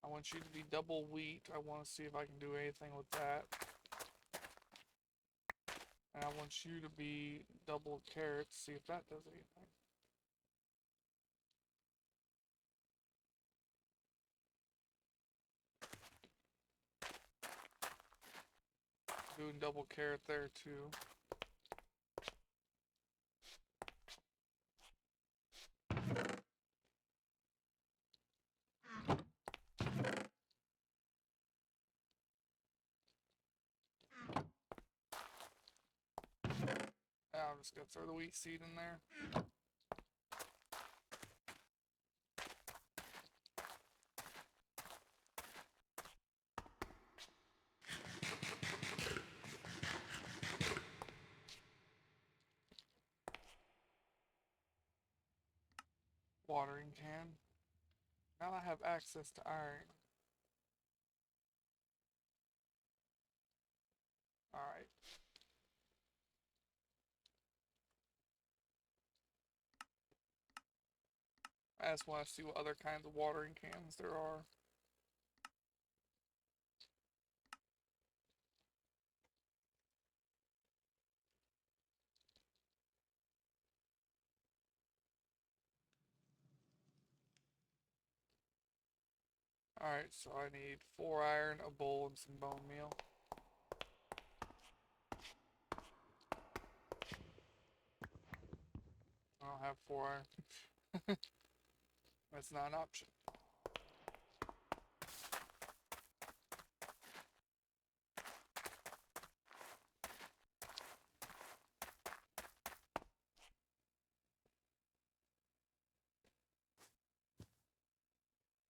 I want you to be double wheat. I want to see if I can do anything with that. And I want you to be double carrots, see if that does anything. doing double carrot there too. I'm just gonna throw the wheat seed in there. Watering can. Now I have access to iron. Alright. I just want to see what other kinds of watering cans there are. Alright, so I need 4 iron, a bowl, and some bone meal. I don't have 4 iron. That's not an option.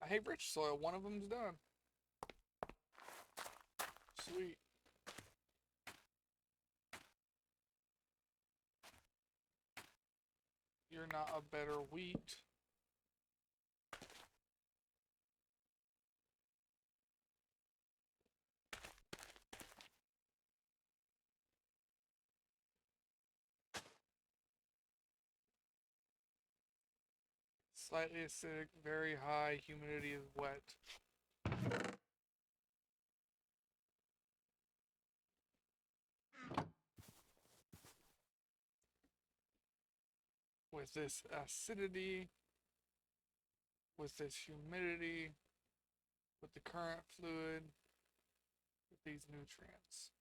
I hate rich soil. One of them's done. Sweet. You're not a better wheat. Slightly acidic, very high, humidity is wet. With this acidity, with this humidity, with the current fluid, with these nutrients.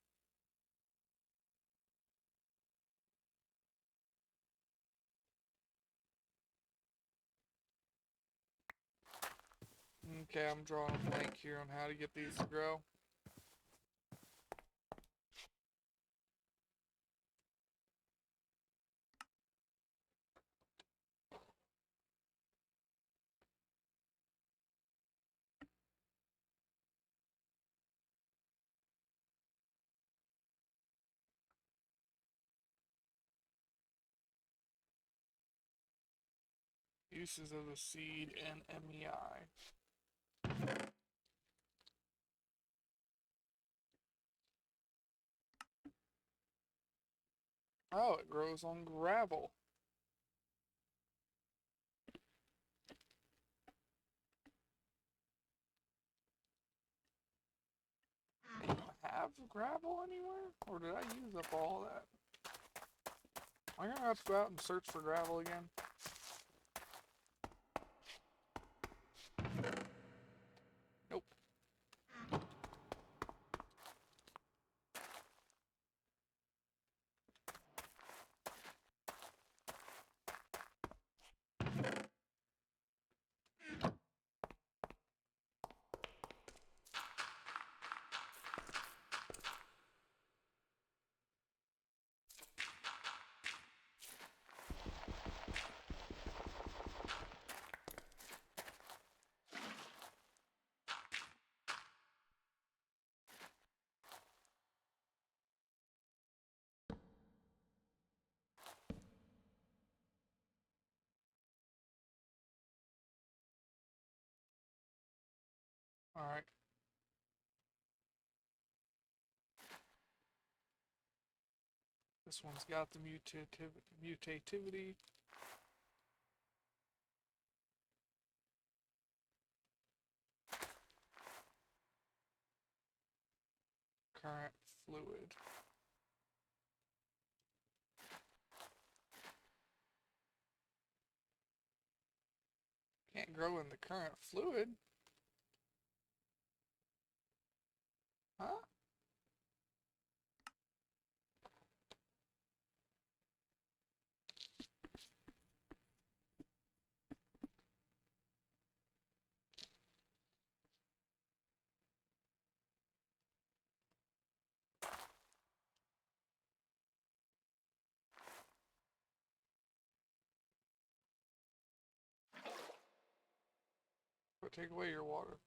Okay, I'm drawing a blank here on how to get these to grow. Uses of the seed and MEI. Oh, it grows on gravel. I don't have gravel anywhere? Or did I use up all that? I'm gonna have to go out and search for gravel again. Nope. Alright. This one's got the mutativity. Current fluid. Can't grow in the current fluid. Huh? take away your water.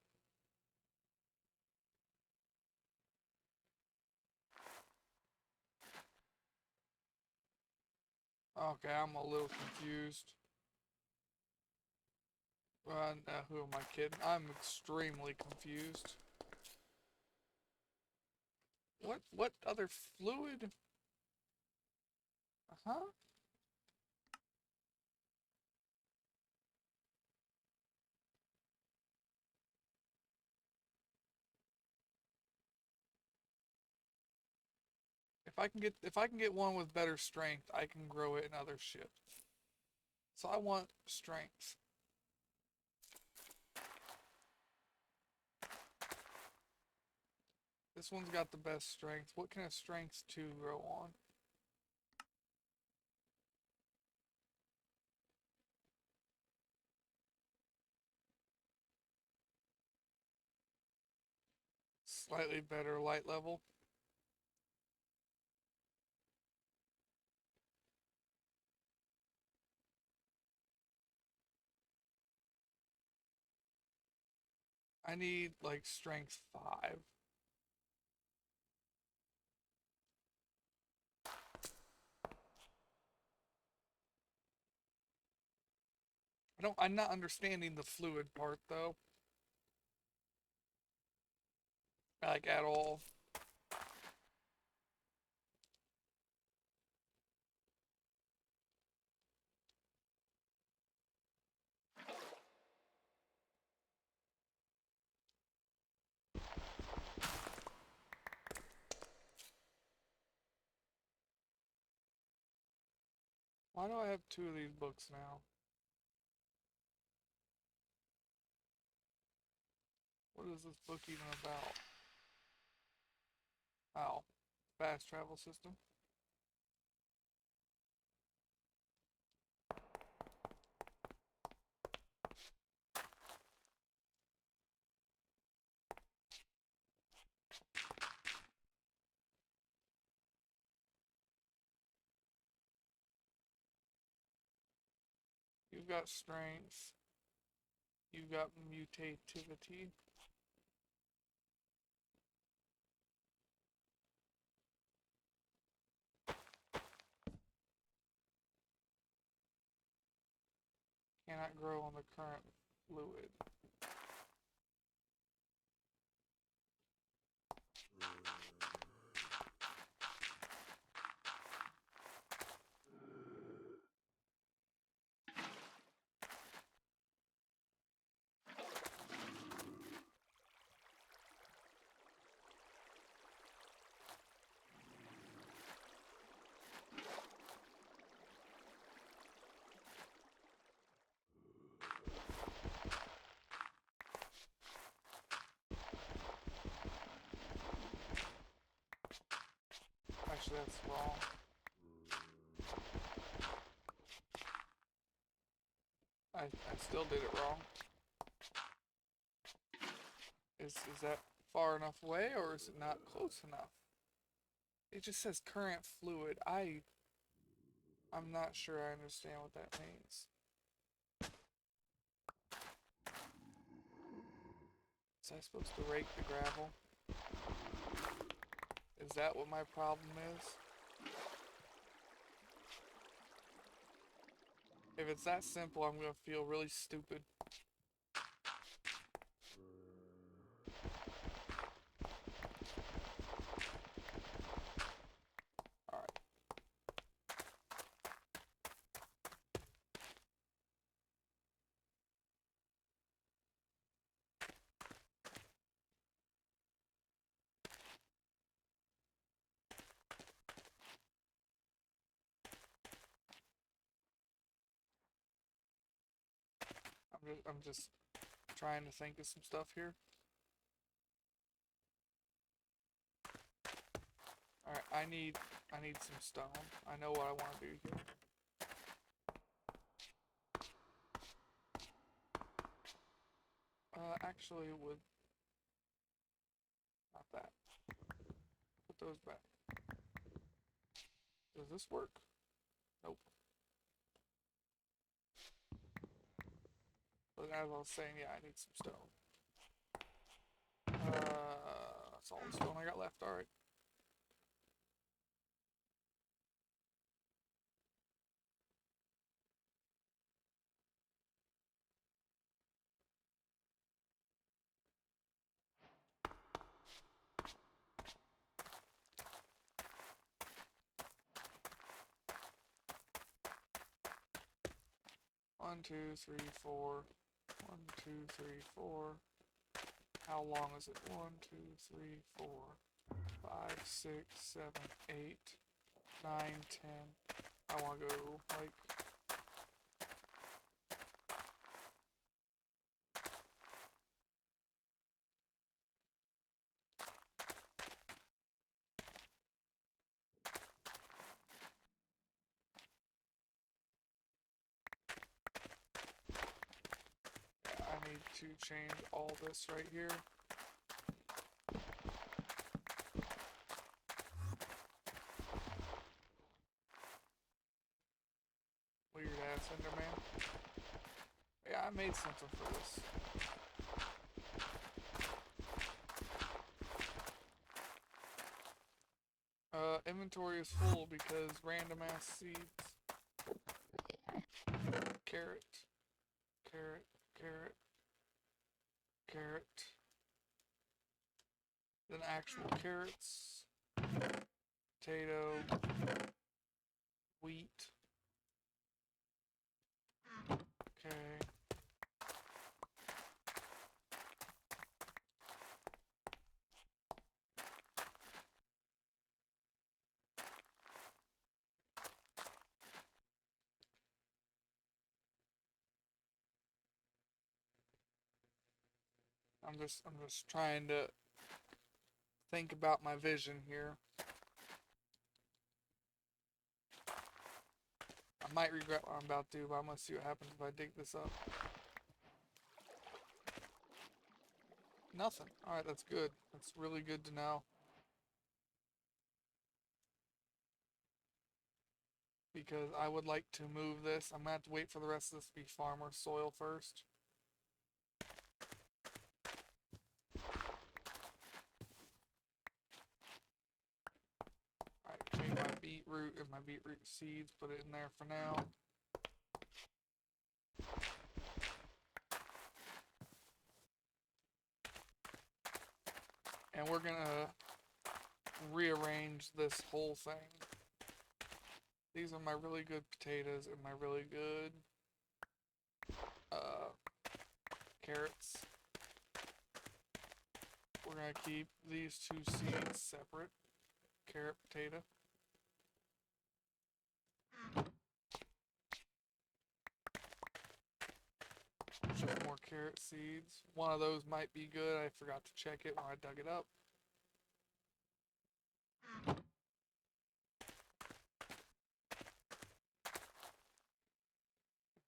Okay, I'm a little confused. Who am I kidding? I'm extremely confused. What other fluid? Huh? If I can get one with better strength, I can grow it in other shit. So I want strength. This one's got the best strength. What can a strength 2 grow on? Slightly better light level. I need like strength 5. I'm not understanding the fluid part though. Like at all. Why do I have 2 of these books now? What is this book even about? Oh, fast travel system. You've got strength. You've got mutativity. Cannot grow on the current fluid. Actually, that's wrong. I still did it wrong. Is that far enough away or is it not close enough? It just says current fluid. I'm not sure I understand what that means. Was I supposed to rake the gravel? Is that what my problem is? If it's that simple, I'm gonna feel really stupid. Alright. I'm just trying to think of some stuff here. Alright, I need some stone. I know what I want to do here. Actually, would not that. Put those back. Does this work? Nope. But as I was saying, yeah, I need some stone. That's all the stone I got left. Alright. One, two, three, four. 1, 2, 3, 4. How long is it? 1, 2, 3, 4, 5, 6, 7, 8, 9, 10. I want to go like. Yeah, I need to change all this right here. Weird ass Enderman. Yeah, I made something for this. Inventory is full because random ass seeds. Carrot, carrot, carrot, carrot. Then actual carrots, potato, wheat. Okay. I'm just trying to think about my vision here. I might regret what I'm about to do, but I'm gonna see what happens if I dig this up. Nothing. Alright, that's good. That's really good to know. Because I would like to move this. I'm gonna have to wait for the rest of this to be farmer soil first. Alright, take my beetroot and my beetroot seeds, put it in there for now. And we're gonna rearrange this whole thing. These are my really good potatoes and my really good carrots. We're gonna keep these two seeds separate. Carrot, potato. Just more carrot seeds. One of those might be good. I forgot to check it when I dug it up.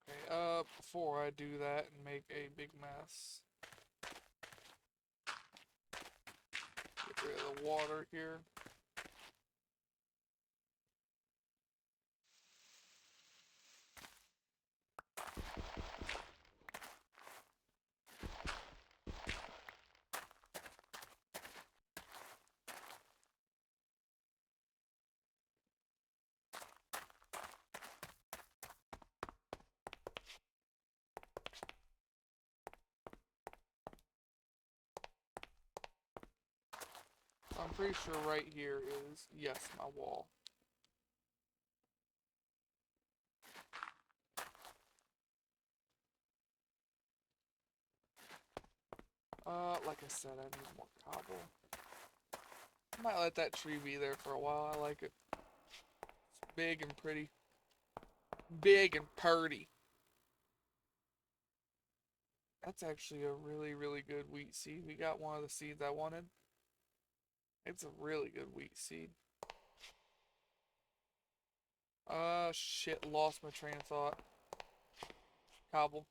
Okay, before I do that and make a big mess, get rid of the water here. I'm pretty sure right here is, yes, my wall. Like I said, I need more cobble. I might let that tree be there for a while. I like it. It's big and pretty. Big and purty. That's actually a really, really good wheat seed. We got one of the seeds I wanted. It's a really good wheat seed. Shit, lost my train of thought. Cobble.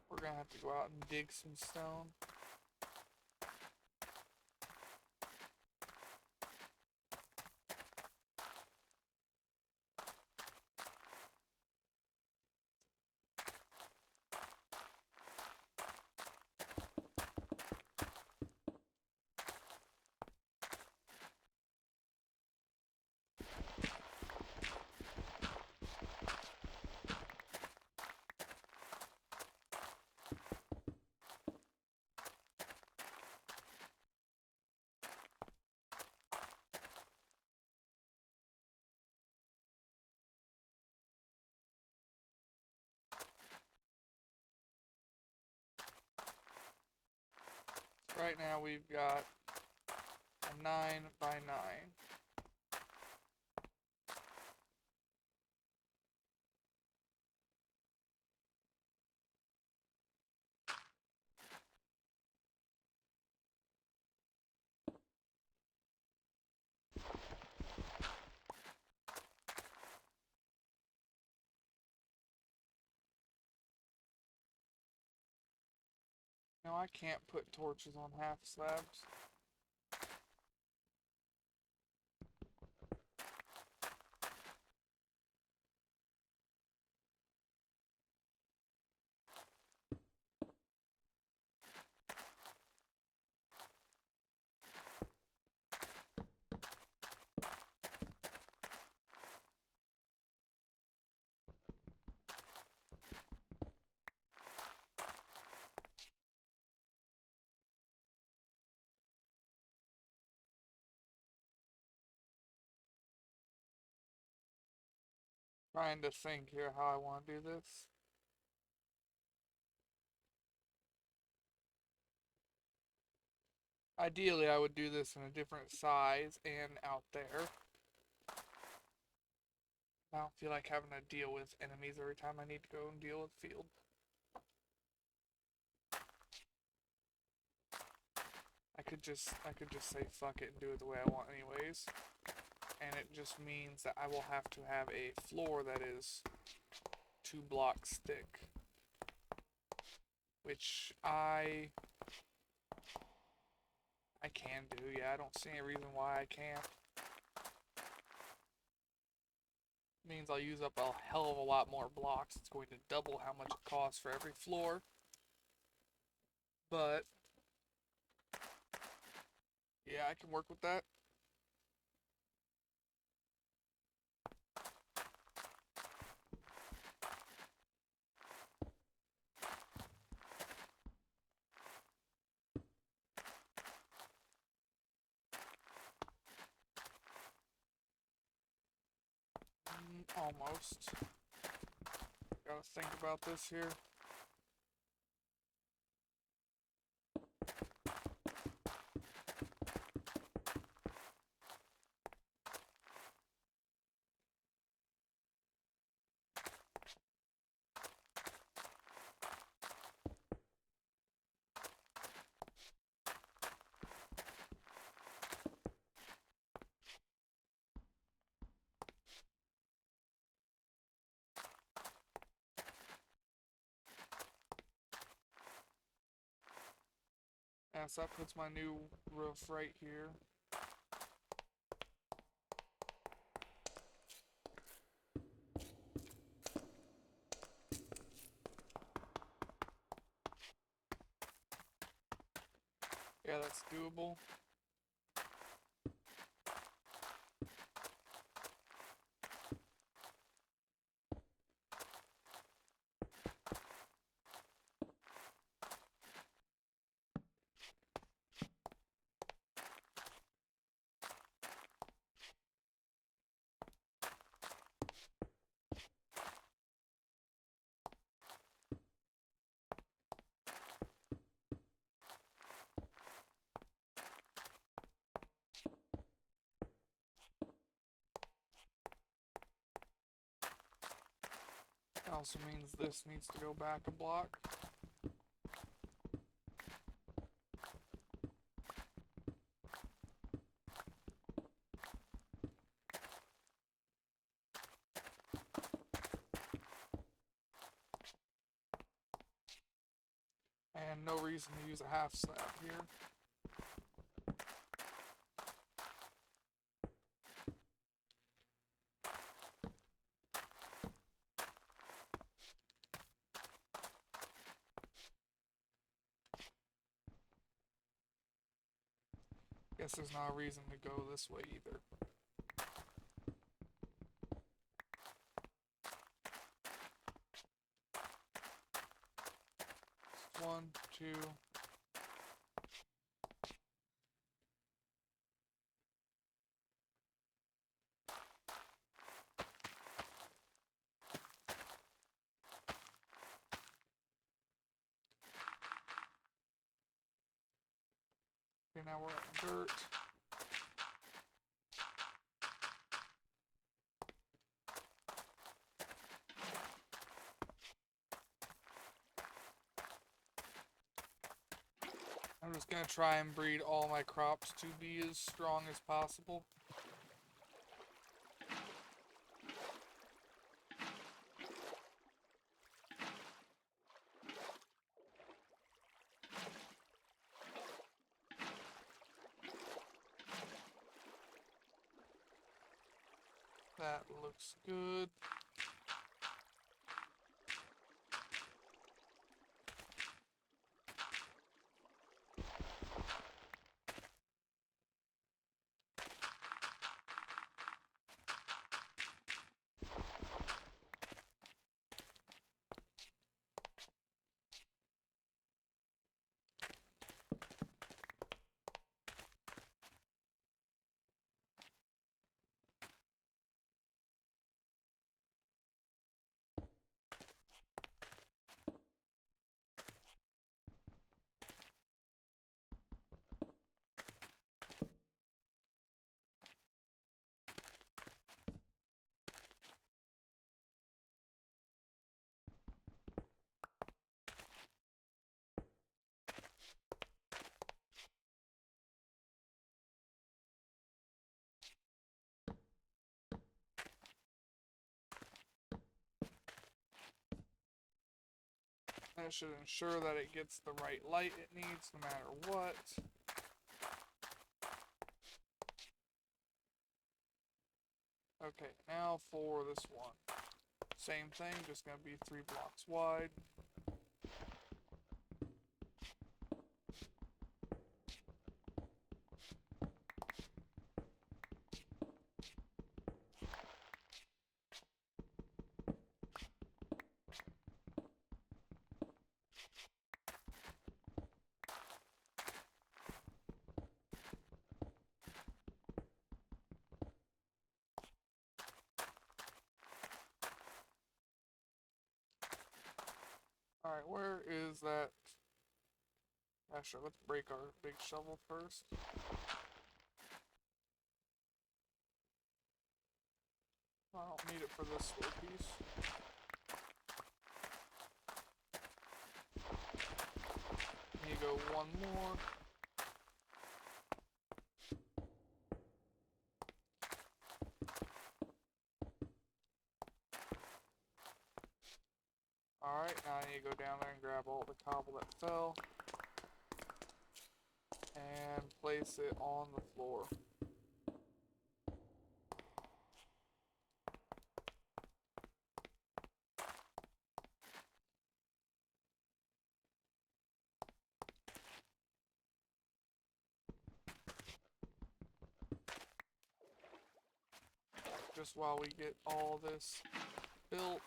We're gonna have to go out and dig some stone. right now we've got a 9 by 9. Now I can't put torches on half slabs. Trying to think here how I want to do this. Ideally, I would do this in a different size and out there. I don't feel like having to deal with enemies every time I need to go and deal with field. I could just say fuck it and do it the way I want anyways. And it just means that I will have to have a floor that is 2 blocks thick. Which I can do, yeah, I don't see any reason why I can't. Means I'll use up a hell of a lot more blocks. It's going to double how much it costs for every floor. But yeah, I can work with that. Almost. Gotta think about this here. Yeah, so that puts my new roof right here. Yeah, that's doable. It also means this needs to go back a block. And no reason to use a half slab here. Guess there's not a reason to go this way either. One, two. Okay, now we're at dirt. I'm just gonna try and breed all my crops to be as strong as possible. That looks good. That should ensure that it gets the right light it needs no matter what. Okay, now for this one. Same thing, just gonna be 3 blocks wide. Alright, where is that? Actually, let's break our big shovel first. I don't need it for this slow piece. Need to go one more. Alright, now I need to go down there and grab all the cobble that fell. And place it on the floor. Just while we get all this built.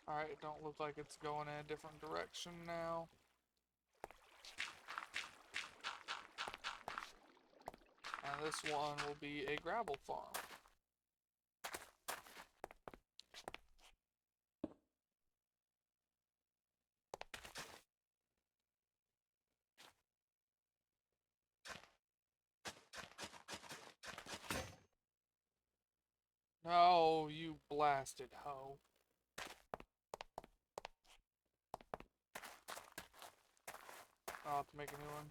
Alright, it don't look like it's going in a different direction now. And this one will be a gravel farm. No, you blasted hoe. I'll have to make a new one.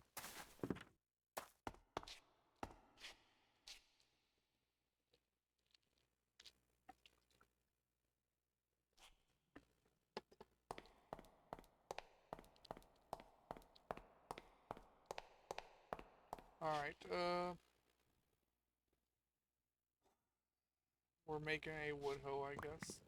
Alright, we're making a wood hoe, I guess.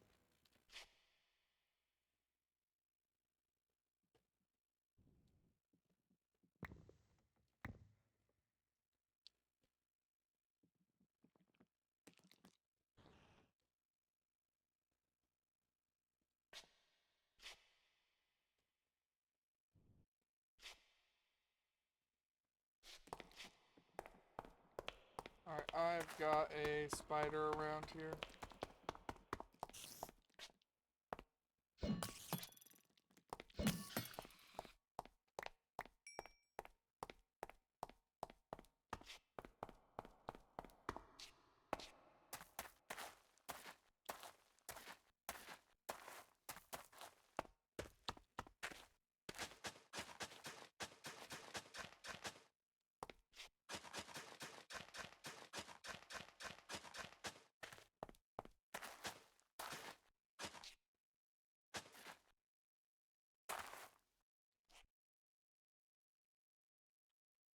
Alright, I've got a spider around here.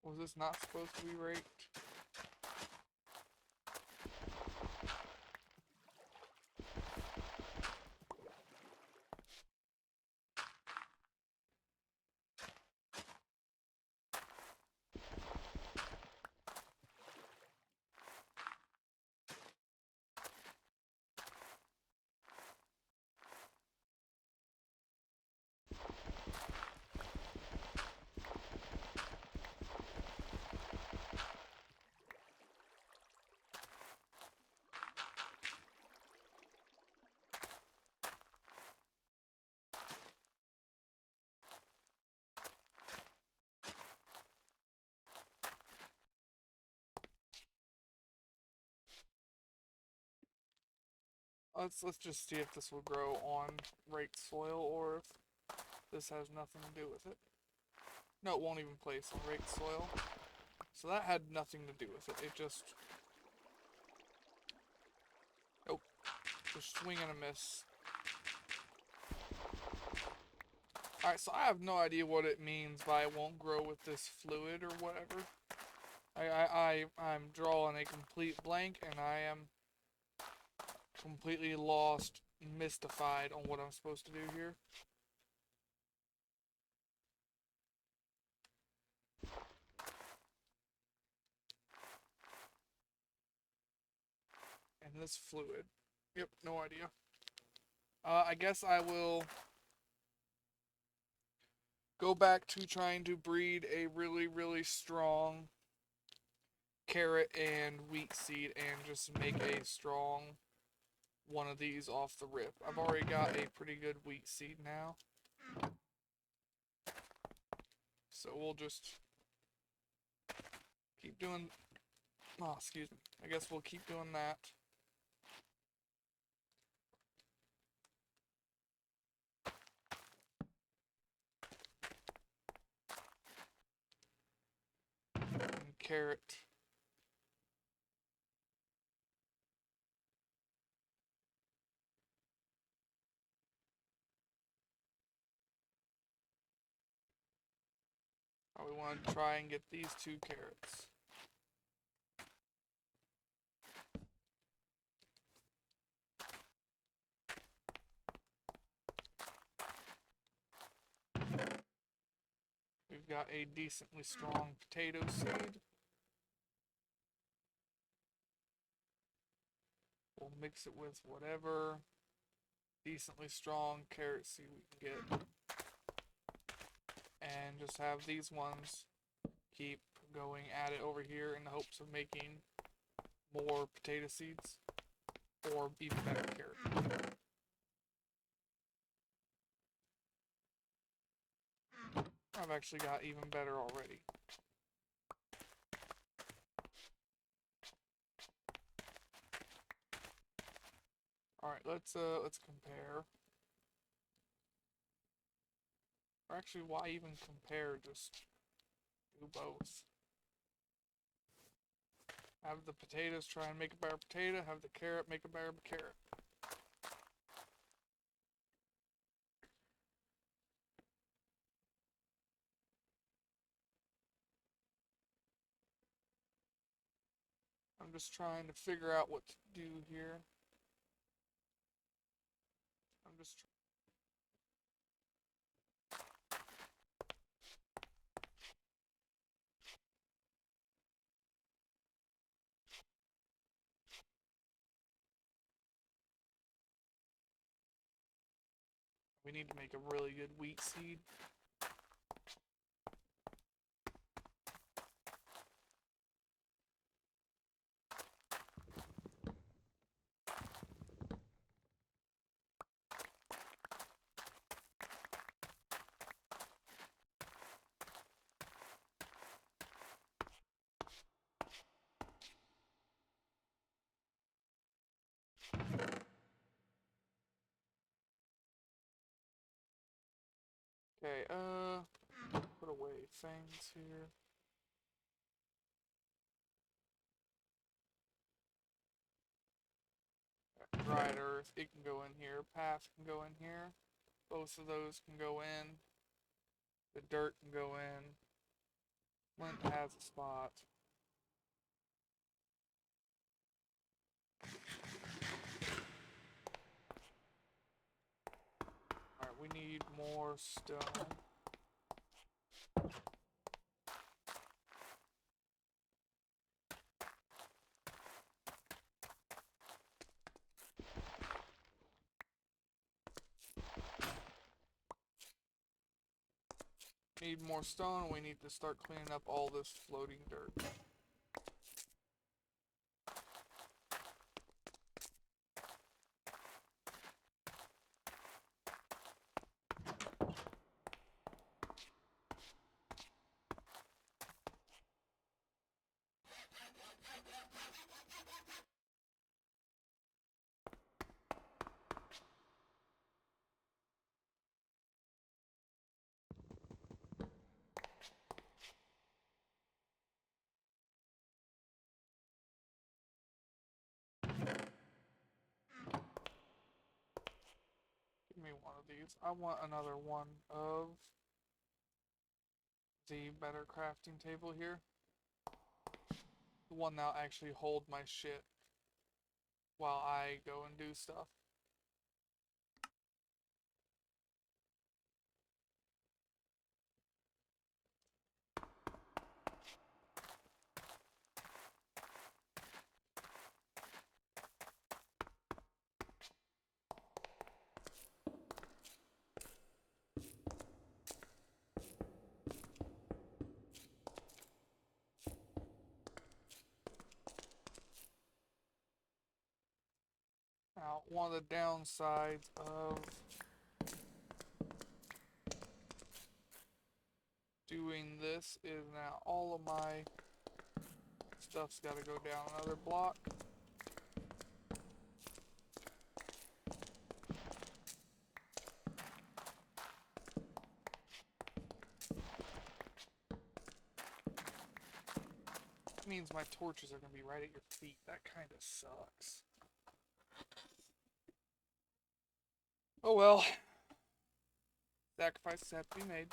Was this not supposed to be raked? Let's just see if this will grow on raked soil or if this has nothing to do with it. No, it won't even place on raked soil. So that had nothing to do with it. It just... Nope. Just swing and a miss. Alright, so I have no idea what it means by it won't grow with this fluid or whatever. I'm drawing a complete blank and I am completely lost, mystified on what I'm supposed to do here. And this fluid. Yep, no idea. I guess I will go back to trying to breed a really, really strong carrot and wheat seed and just make a strong one of these off the rip. I've already got a pretty good wheat seed now. So we'll just keep doing... Oh, excuse me. I guess we'll keep doing that. And carrot. We want to try and get these 2 carrots. We've got a decently strong potato seed. We'll mix it with whatever decently strong carrot seed we can get. And just have these ones keep going at it over here in the hopes of making more potato seeds or even better carrot. I've actually got even better already. Alright, let's compare. Or actually, why even compare? Just do both. Have the potatoes try and make a better potato, have the carrot make a better carrot. I'm just trying to figure out what to do here. I'm just We need to make a really good wheat seed. Okay, put away things here. Dried earth, it can go in here. Path can go in here. Both of those can go in. The dirt can go in. Flint has a spot. Alright, we need more stone. Need more stone. We need to start cleaning up all this floating dirt. Give me one of these. I want another one of the better crafting table here. The one that'll actually hold my shit while I go and do stuff. Now, one of the downsides of doing this is now all of my stuff's got to go down another block. That means my torches are going to be right at your feet. That kind of sucks. Oh well. Sacrifices have to be made.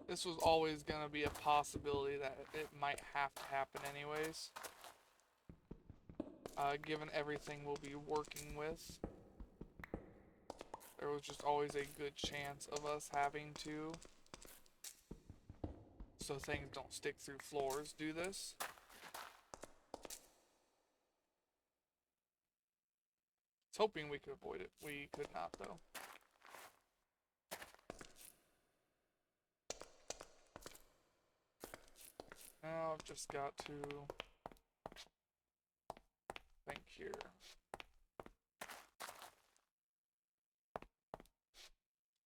This was always going to be a possibility that it might have to happen anyways. Given everything we'll be working with, there was just always a good chance of us having to, so things don't stick through floors, do this. I was hoping we could avoid it. We could not, though. Now I've just got to think here.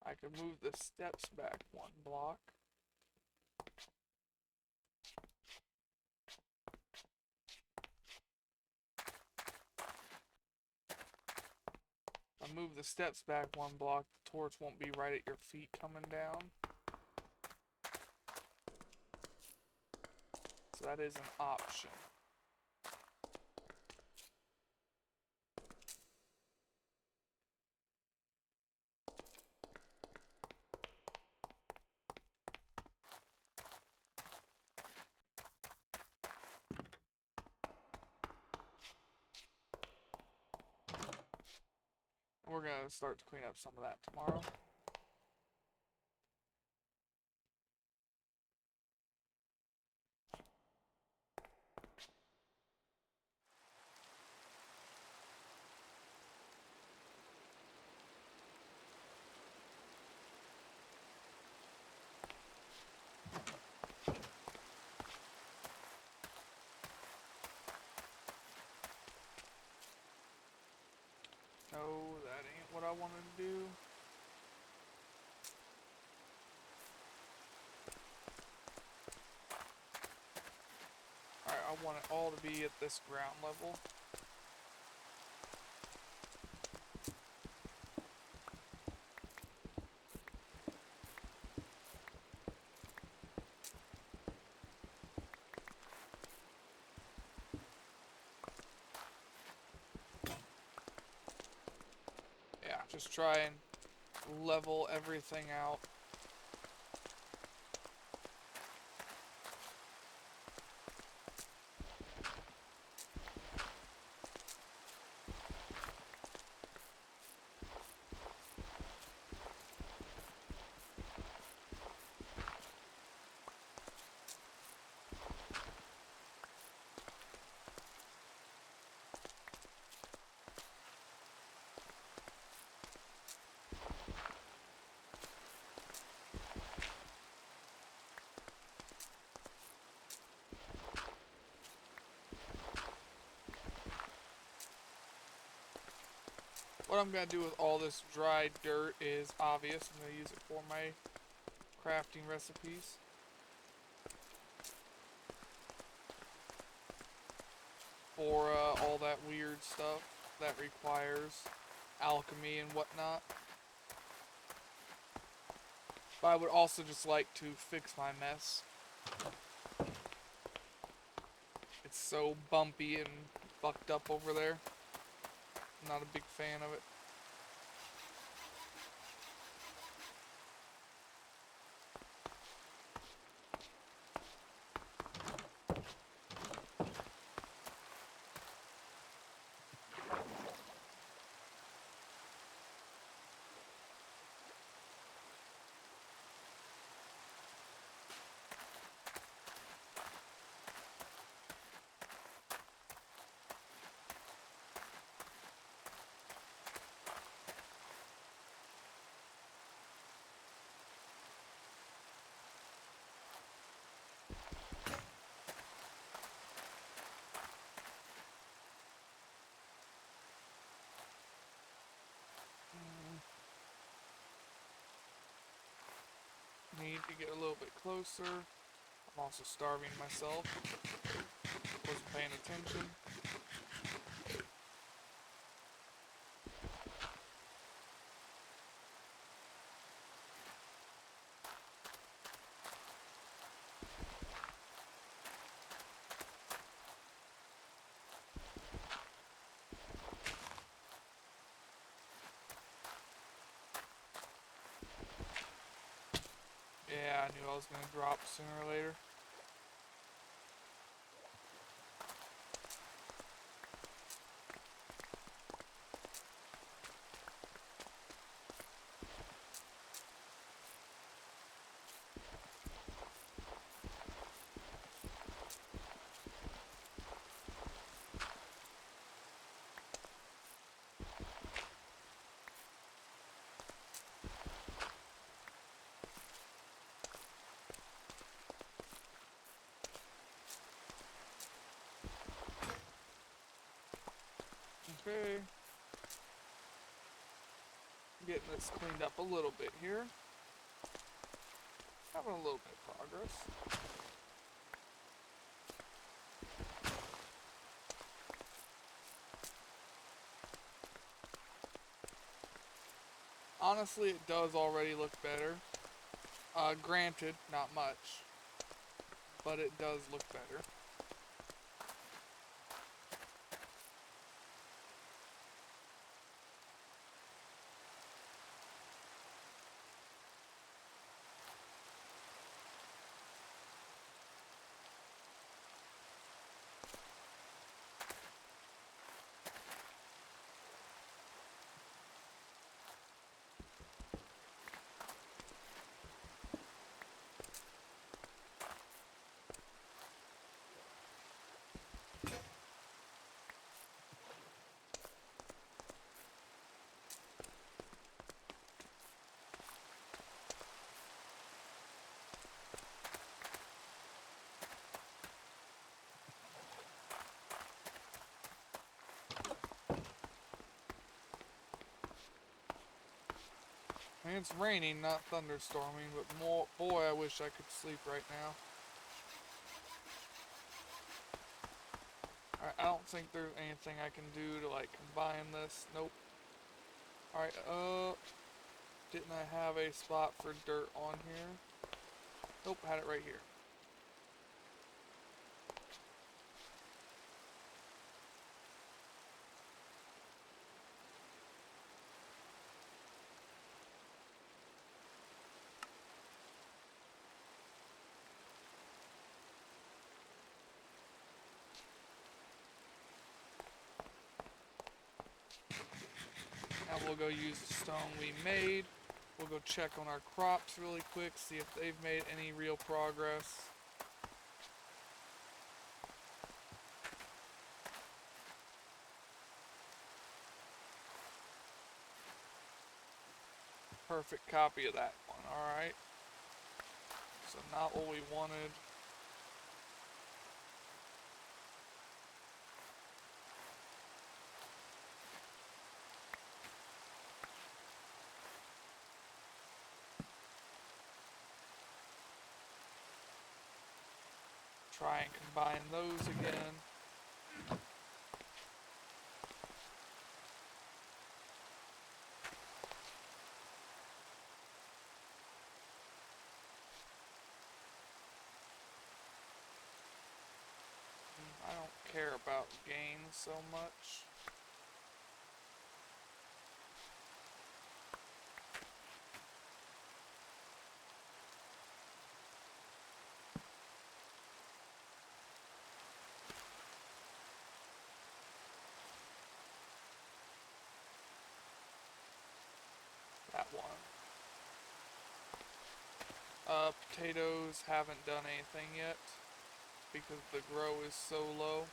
I could move the steps back one block. If I move the steps back one block, the torch won't be right at your feet coming down. So that is an option. We're gonna start to clean up some of that tomorrow. I wanted to do. Alright, I want it all to be at this ground level. Yeah, just try and level everything out. What I'm going to do with all this dried dirt is obvious. I'm going to use it for my crafting recipes. For all that weird stuff that requires alchemy and whatnot. But I would also just like to fix my mess. It's so bumpy and fucked up over there. I'm not a big fan of it. Need to get a little bit closer. I'm also starving myself. Wasn't paying attention. Yeah, I knew I was going to drop sooner or later. Okay. Getting this cleaned up a little bit here. Having a little bit of progress. Honestly, it does already look better. Granted, not much. But it does look better. I mean, it's raining, not thunderstorming, but boy, I wish I could sleep right now. Alright, I don't think there's anything I can do to, like, combine this. Nope. Alright, didn't I have a spot for dirt on here? Nope, had it right here. Now we'll go use the stone we made. We'll go check on our crops really quick, see if they've made any real progress. Perfect copy of that one, alright. So not what we wanted. Try and combine those again. I don't care about gains so much. That one. Potatoes haven't done anything yet because the grow is so low.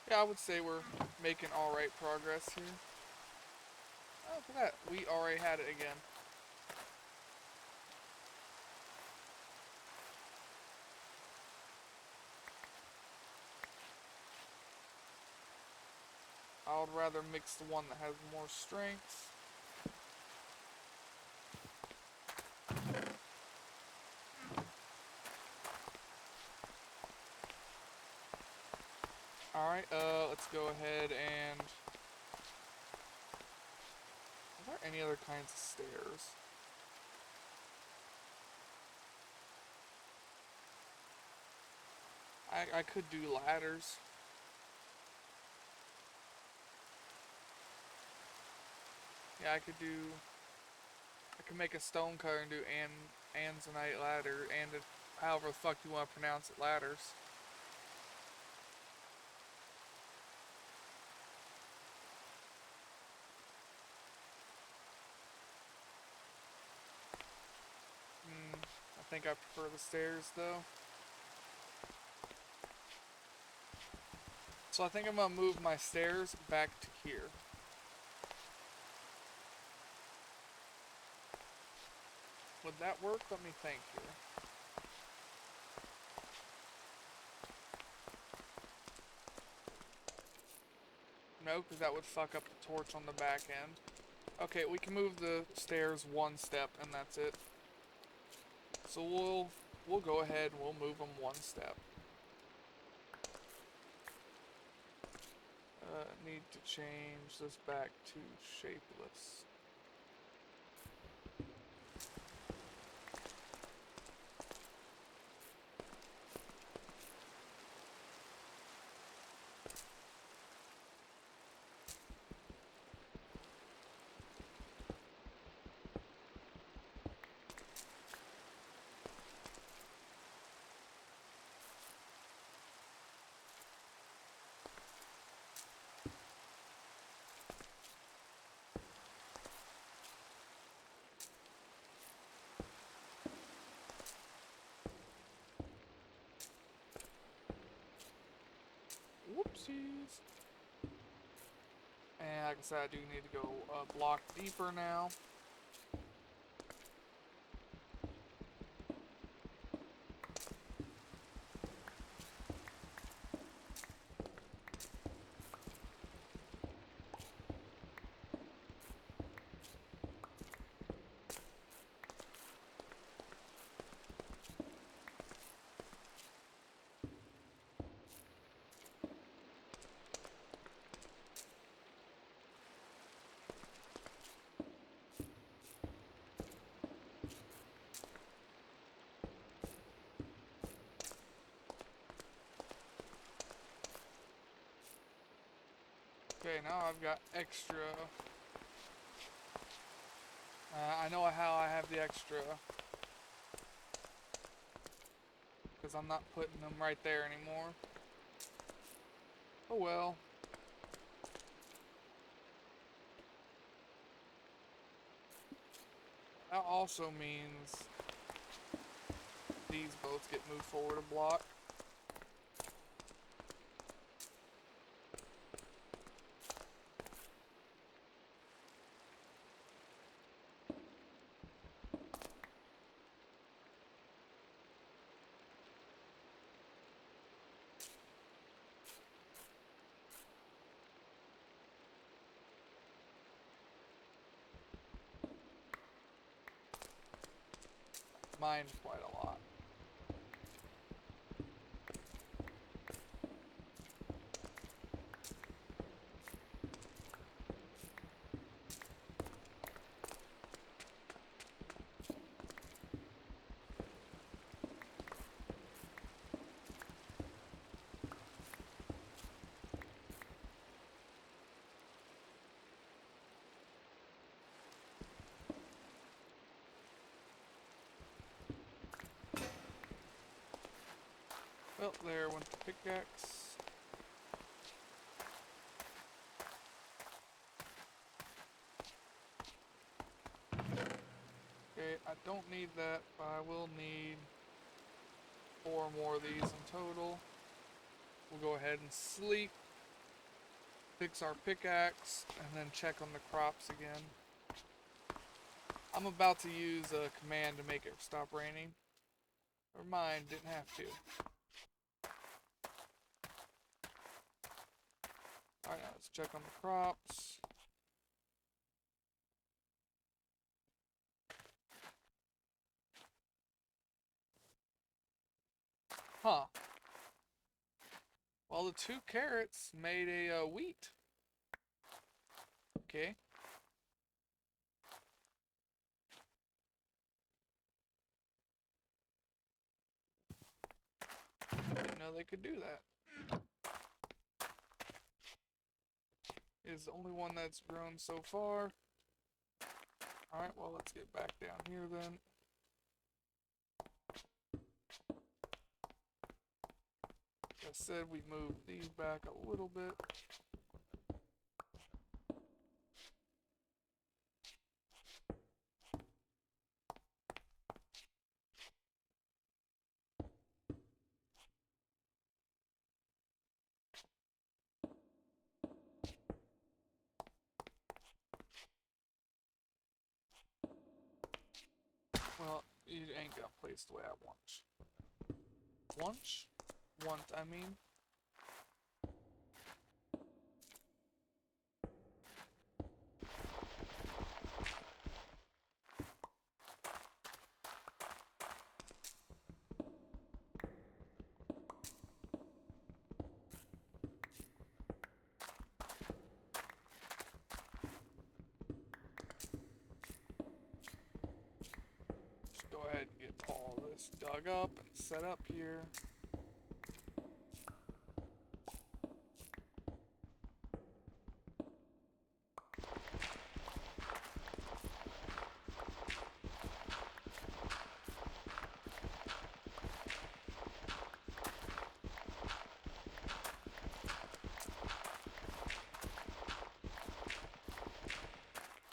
Yeah, I would say we're making alright progress here. Oh, look at that. We already had it again. I would rather mix the one that has more strength. Alright, let's go ahead and... Are there any other kinds of stairs? I could do ladders. Yeah, I could make a stone cutter and do Anzanite ladder, and however the fuck you want to pronounce it, ladders. I think I prefer the stairs though. So I think I'm gonna move my stairs back to here. Would that work? Let me think here. No, because that would fuck up the torch on the back end. Okay, we can move the stairs one step, and that's it. So we'll go ahead and we'll move them one step. Need to change this back to shapeless. Whoopsies. And like I said, I do need to go a block deeper now. Okay, now I've got extra. I know how I have the extra. Because I'm not putting them right there anymore. Oh well. That also means these both get moved forward a block. Mined quite a lot. Well, there went the pickaxe. Okay, I don't need that, but I will need 4 more of these in total. We'll go ahead and sleep, fix our pickaxe, and then check on the crops again. I'm about to use a command to make it stop raining. Never mind, didn't have to. Alright, now let's check on the crops. Huh. Well, the 2 carrots made a wheat. Okay. Didn't know they could do that. Is the only one that's grown so far. Alright, well, let's get back down here then. Like I said, we moved these back a little bit. Well, it ain't got placed the way I want. Want, I mean. Just go ahead and get all this dug up and set up here.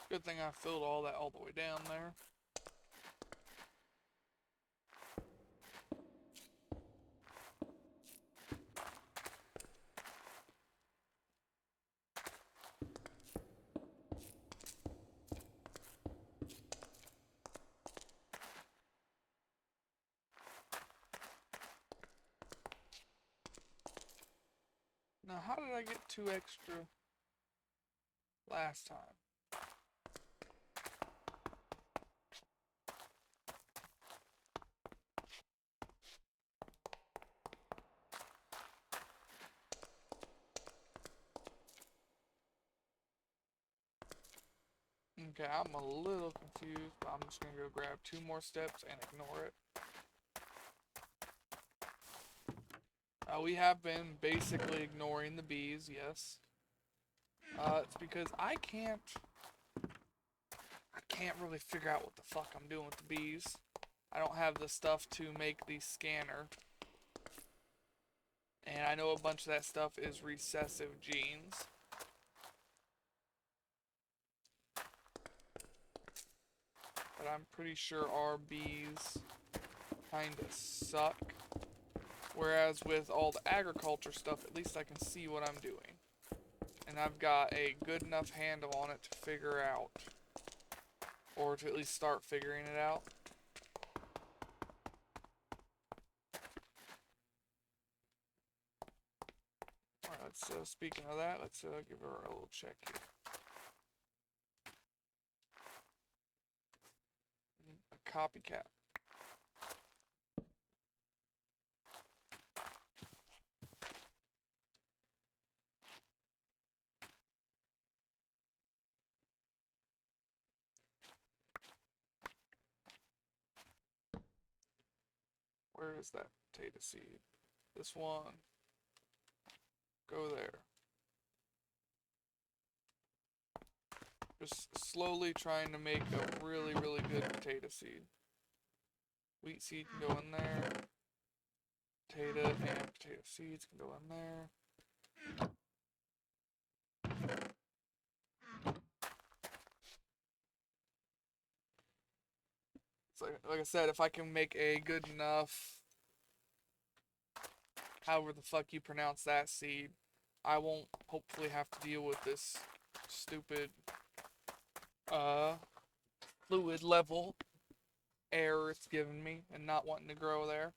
Good thing I filled all that all the way down there. Now, how did I get 2 extra last time? Okay, I'm a little confused, but I'm just gonna go grab 2 more steps and ignore it. We have been basically ignoring the bees, yes. It's because I can't really figure out what the fuck I'm doing with the bees. I don't have the stuff to make the scanner. And I know a bunch of that stuff is recessive genes. But I'm pretty sure our bees kinda suck. Whereas with all the agriculture stuff, at least I can see what I'm doing. And I've got a good enough handle on it to figure out. Or to at least start figuring it out. Alright, let's, speaking of that, let's give her a little check here. A copycat. Where is that potato seed? This one. Go there. Just slowly trying to make a really, really good potato seed. Wheat seed can go in there. Potato and potato seeds can go in there. So, like I said, if I can make a good enough, however the fuck you pronounce that seed, I won't hopefully have to deal with this stupid fluid level error it's giving me and not wanting to grow there.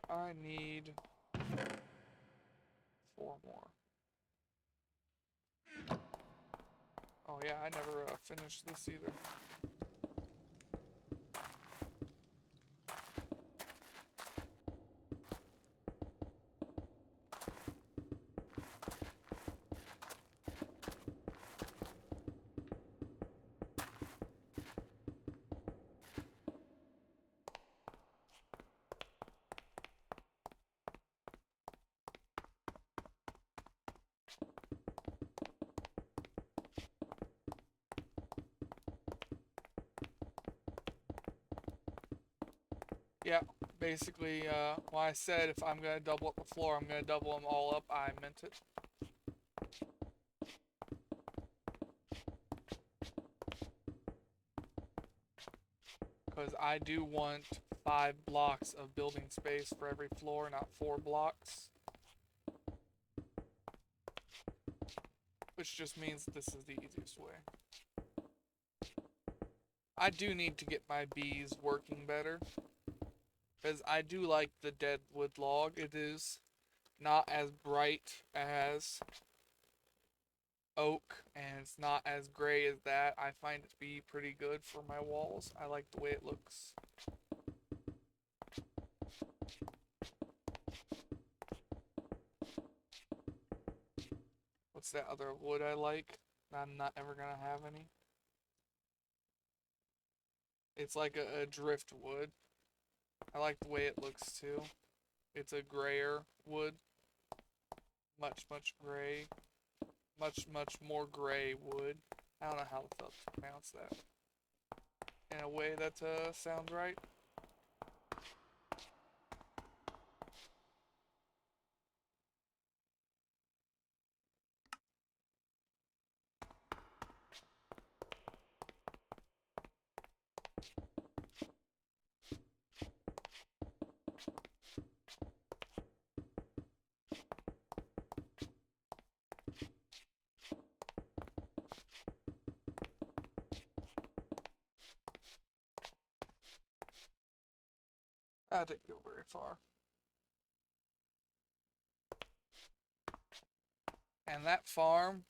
I need 4 more. Oh yeah, I never finished this either. Yeah, basically, when I said if I'm gonna double up the floor, I'm gonna double them all up, I meant it. Because I do want 5 blocks of building space for every floor, not 4 blocks. Which just means this is the easiest way. I do need to get my bees working better. Because I do like the dead wood log. It is not as bright as oak, and it's not as gray as that. I find it to be pretty good for my walls. I like the way it looks. What's that other wood I like? I'm not ever gonna have any. It's like a driftwood. I like the way it looks too. It's a grayer wood. Much, much gray. Much, much more gray wood. I don't know how the fuck to pronounce that. In a way that sounds right. I didn't go very far. And that farm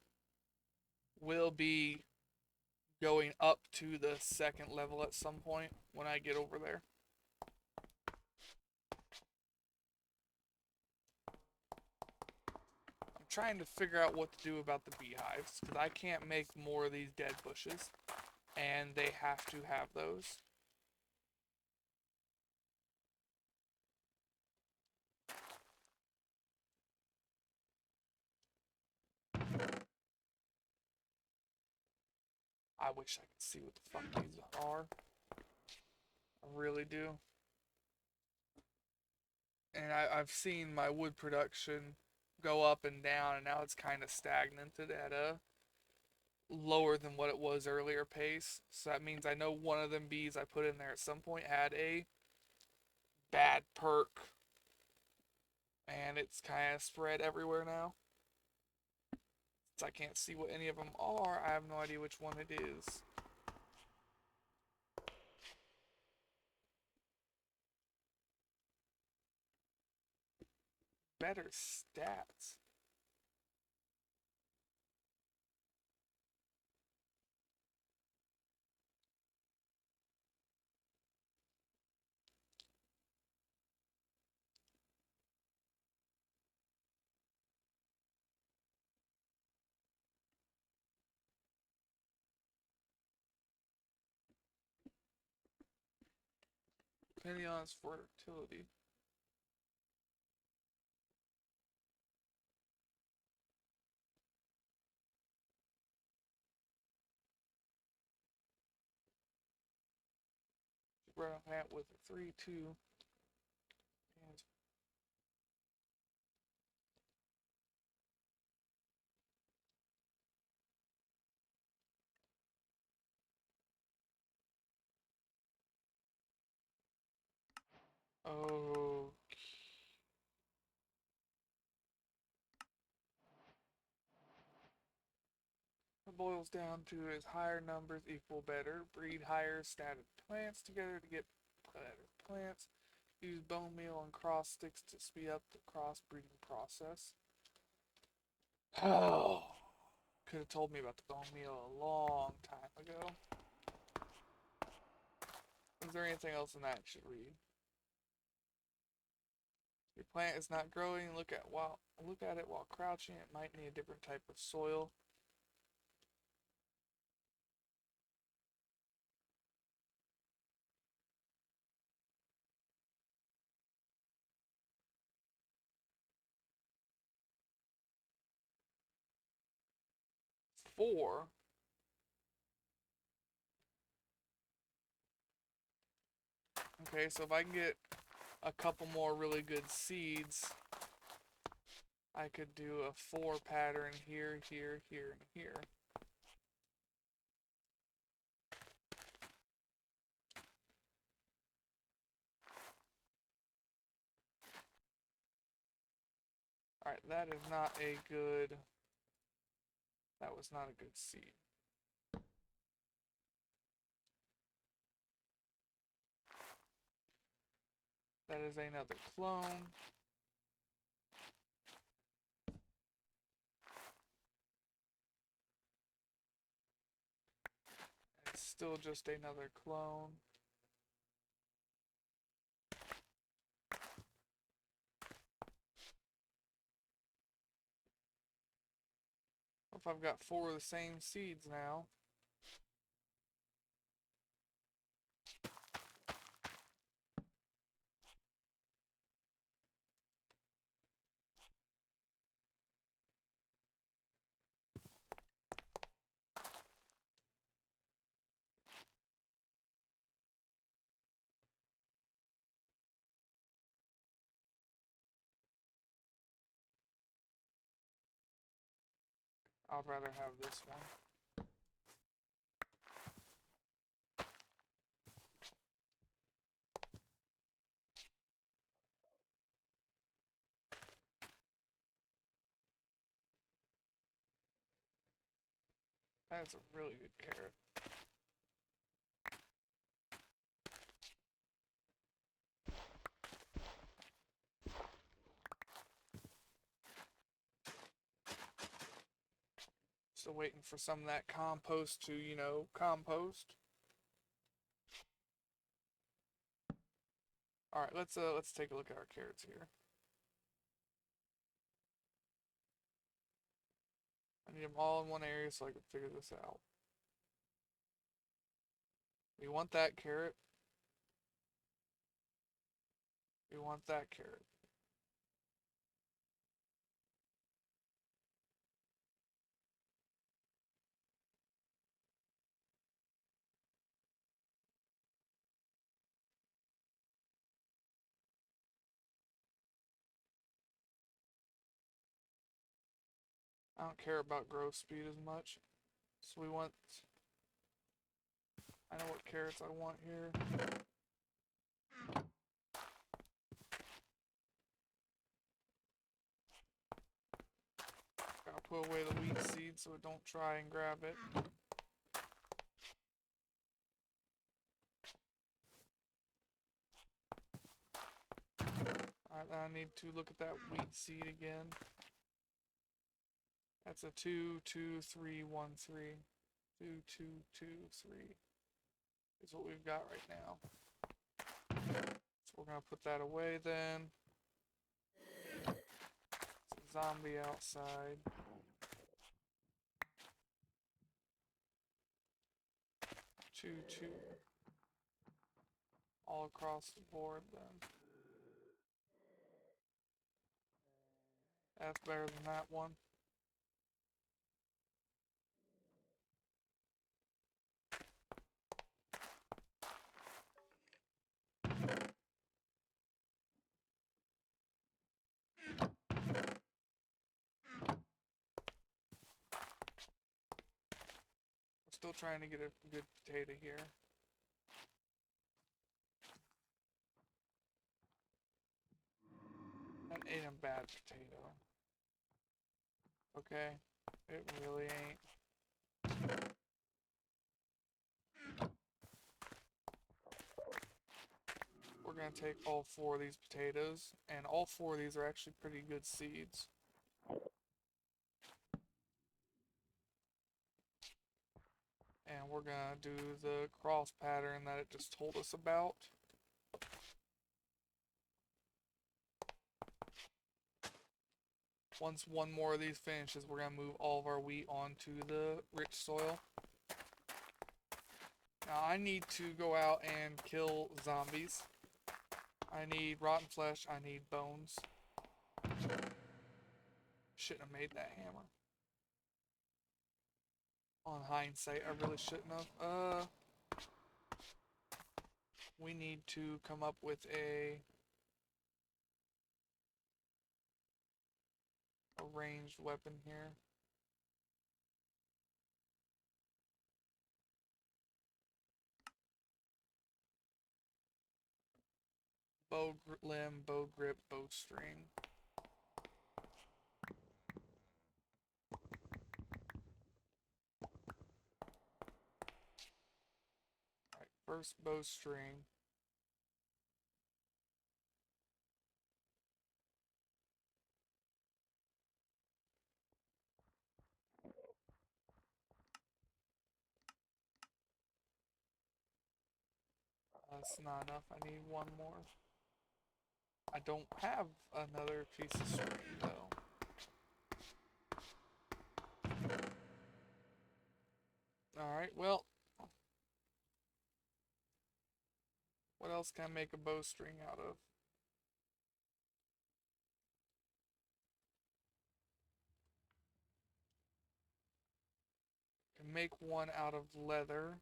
will be going up to the second level at some point when I get over there. I'm trying to figure out what to do about the beehives because I can't make more of these dead bushes, and they have to have those. I wish I could see what the fuck these are. I really do. And I've seen my wood production go up and down, and now it's kind of stagnated at a lower than what it was earlier pace. So that means I know one of them bees I put in there at some point had a bad perk, and it's kind of spread everywhere now. Since I can't see what any of them are, I have no idea which one it is. Better stats. Depending on its fertility. Brown hat with a 3-2. And oh, it boils down to is higher numbers equal better. Breed higher static plants together to get better plants. Use bone meal and cross sticks to speed up the crossbreeding process. Oh, could have told me about the bone meal a long time ago. Is there anything else in that you should read? Your plant is not growing. Look at it while crouching. It might need a different type of soil. Four. Okay, so if I can get a couple more really good seeds, I could do a 4 pattern here, here, here, and here. Alright, that is not a good... That was not a good seed. That is another clone. It's still just another clone. If I've got 4 of the same seeds now. I'd rather have this one. That's a really good carrot. Still waiting for some of that compost to, compost. All right, let's take a look at our carrots here. I need them all in one area so I can figure this out. We want that carrot. We want that carrot. I don't care about growth speed as much. So we want, I know what carrots I want here. Gotta put away the wheat seed so it don't try and grab it. Alright, then I need to look at that wheat seed again. That's a 2, 2, 3, 1, 3. 2, 2, 2, 3 is what we've got right now. So we're gonna put that away then. It's a zombie outside. 2, 2. All across the board then. That's better than that one. We're still trying to get a good potato here. That ain't a bad potato. Okay, it really ain't. We're gonna take all 4 of these potatoes, and all 4 of these are actually pretty good seeds. And we're gonna do the cross pattern that it just told us about. Once one more of these finishes, we're gonna move all of our wheat onto the rich soil. Now I need to go out and kill zombies. I need rotten flesh, I need bones. Shouldn't have made that hammer. On hindsight, I really shouldn't have. We need to come up with a ranged weapon here. Bow limb, bow grip, bowstring. Alright, first bowstring. That's not enough. I need one more. I don't have another piece of string though. Alright, well. What else can I make a bowstring out of? I can make one out of leather,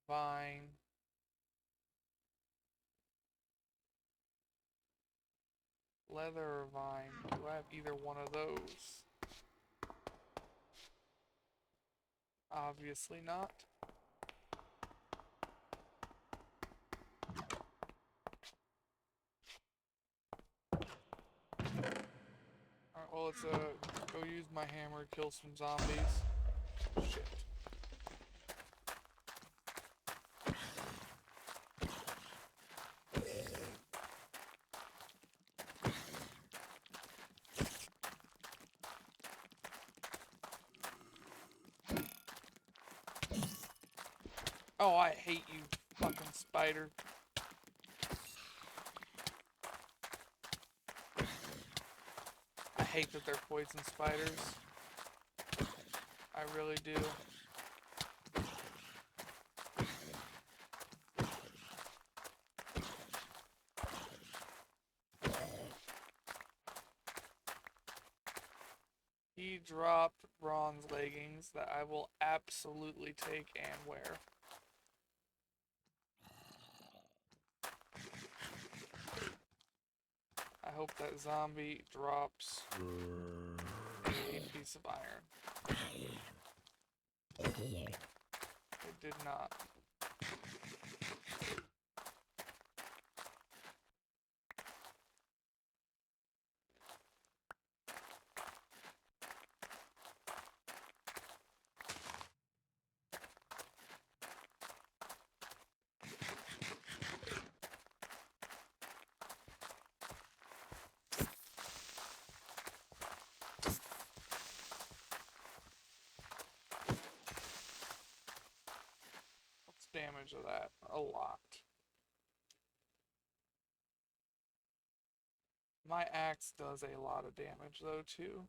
vine, leather or vine. Do I have either one of those? Obviously not. Alright, well let's go use my hammer to kill some zombies. Shit. Oh, I hate you, fucking spider. I hate that they're poison spiders. I really do. He dropped bronze leggings that I will absolutely take and wear. I hope that zombie drops a piece of iron. It did not. What's damage of that? A lot. My axe does a lot of damage though too.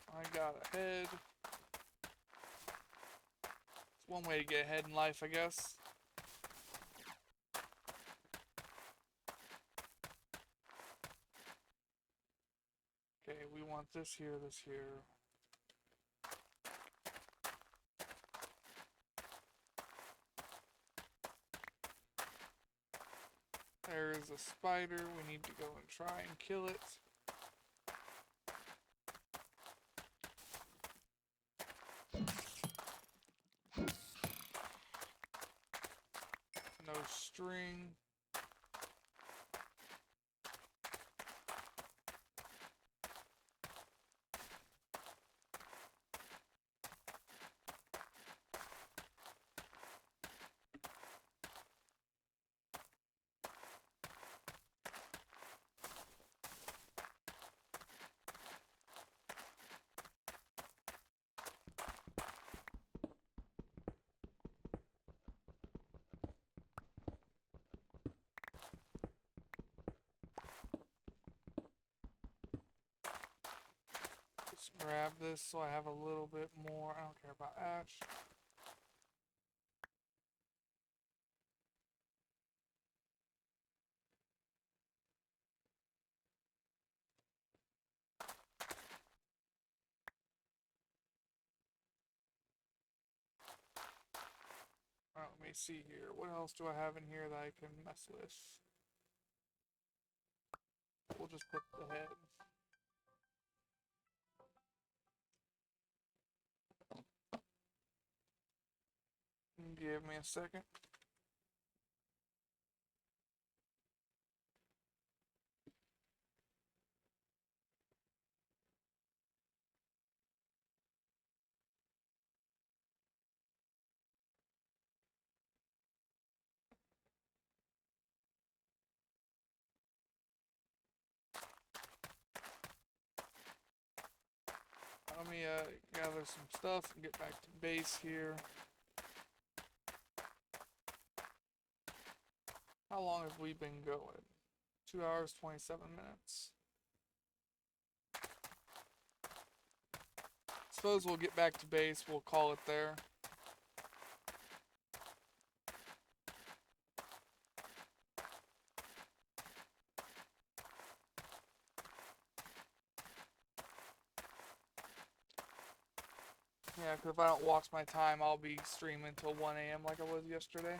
I got ahead. It's one way to get ahead in life, I guess. Okay, we want this here, this here. There is a spider. We need to go and try and kill it. No string. Just grab this so I have a little bit more. I don't care about ash. Alright, let me see here. What else do I have in here that I can mess with? We'll just put the head. Give me a second. Let me gather some stuff and get back to base here. How long have we been going? 2 hours, 27 minutes. Suppose we'll get back to base. We'll call it there. Yeah, because if I don't watch my time, I'll be streaming till 1 a.m. like I was yesterday.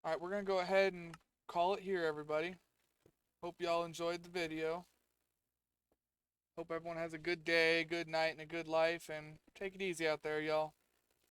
Alright, we're going to go ahead and call it here, everybody. Hope y'all enjoyed the video. Hope everyone has a good day, good night, and a good life. And take it easy out there, y'all.